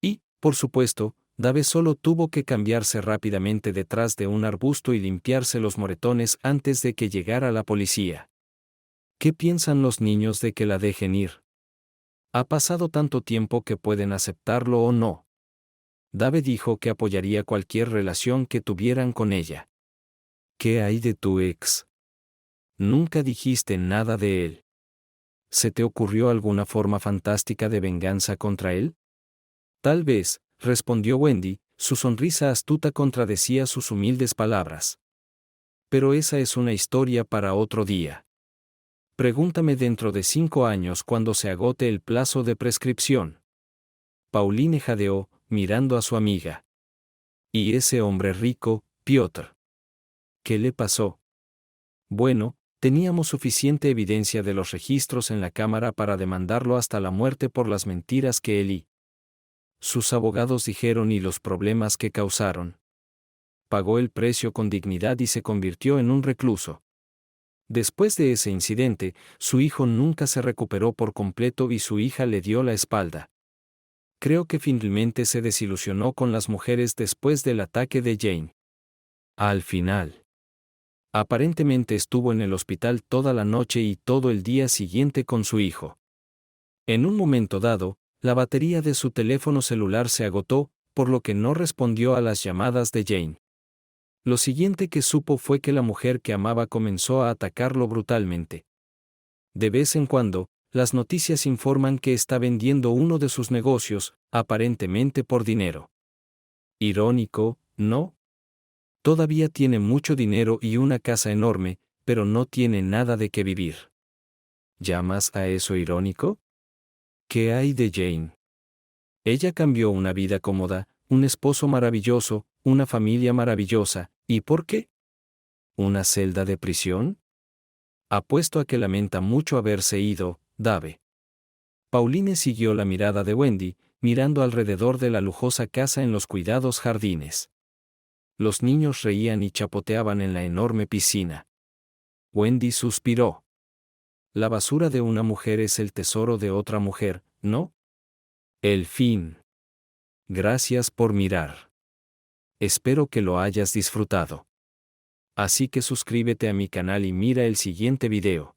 Y, por supuesto, Dave solo tuvo que cambiarse rápidamente detrás de un arbusto y limpiarse los moretones antes de que llegara la policía. ¿Qué piensan los niños de que la dejen ir? Ha pasado tanto tiempo que pueden aceptarlo o no. Dave dijo que apoyaría cualquier relación que tuvieran con ella. ¿Qué hay de tu ex? Nunca dijiste nada de él. ¿Se te ocurrió alguna forma fantástica de venganza contra él? Tal vez, respondió Wendy, su sonrisa astuta contradecía sus humildes palabras. Pero esa es una historia para otro día. Pregúntame dentro de 5 años cuando se agote el plazo de prescripción. Pauline jadeó, mirando a su amiga. ¿Y ese hombre rico, Piotr? ¿Qué le pasó? Bueno, teníamos suficiente evidencia de los registros en la cámara para demandarlo hasta la muerte por las mentiras que él y sus abogados dijeron y los problemas que causaron. Pagó el precio con dignidad y se convirtió en un recluso. Después de ese incidente, su hijo nunca se recuperó por completo y su hija le dio la espalda. Creo que finalmente se desilusionó con las mujeres después del ataque de Jane. Al final. Aparentemente estuvo en el hospital toda la noche y todo el día siguiente con su hijo. En un momento dado, la batería de su teléfono celular se agotó, por lo que no respondió a las llamadas de Jane. Lo siguiente que supo fue que la mujer que amaba comenzó a atacarlo brutalmente. De vez en cuando, las noticias informan que está vendiendo uno de sus negocios, aparentemente por dinero. Irónico, ¿no? Todavía tiene mucho dinero y una casa enorme, pero no tiene nada de qué vivir. ¿Llamas a eso irónico? ¿Qué hay de Jane? Ella cambió una vida cómoda, un esposo maravilloso, una familia maravillosa, ¿y por qué? ¿Una celda de prisión? Apuesto a que lamenta mucho haberse ido, Dave. Pauline siguió la mirada de Wendy, mirando alrededor de la lujosa casa en los cuidados jardines. Los niños reían y chapoteaban en la enorme piscina. Wendy suspiró. La basura de una mujer es el tesoro de otra mujer, ¿no? El fin. Gracias por mirar. Espero que lo hayas disfrutado. Así que suscríbete a mi canal y mira el siguiente video.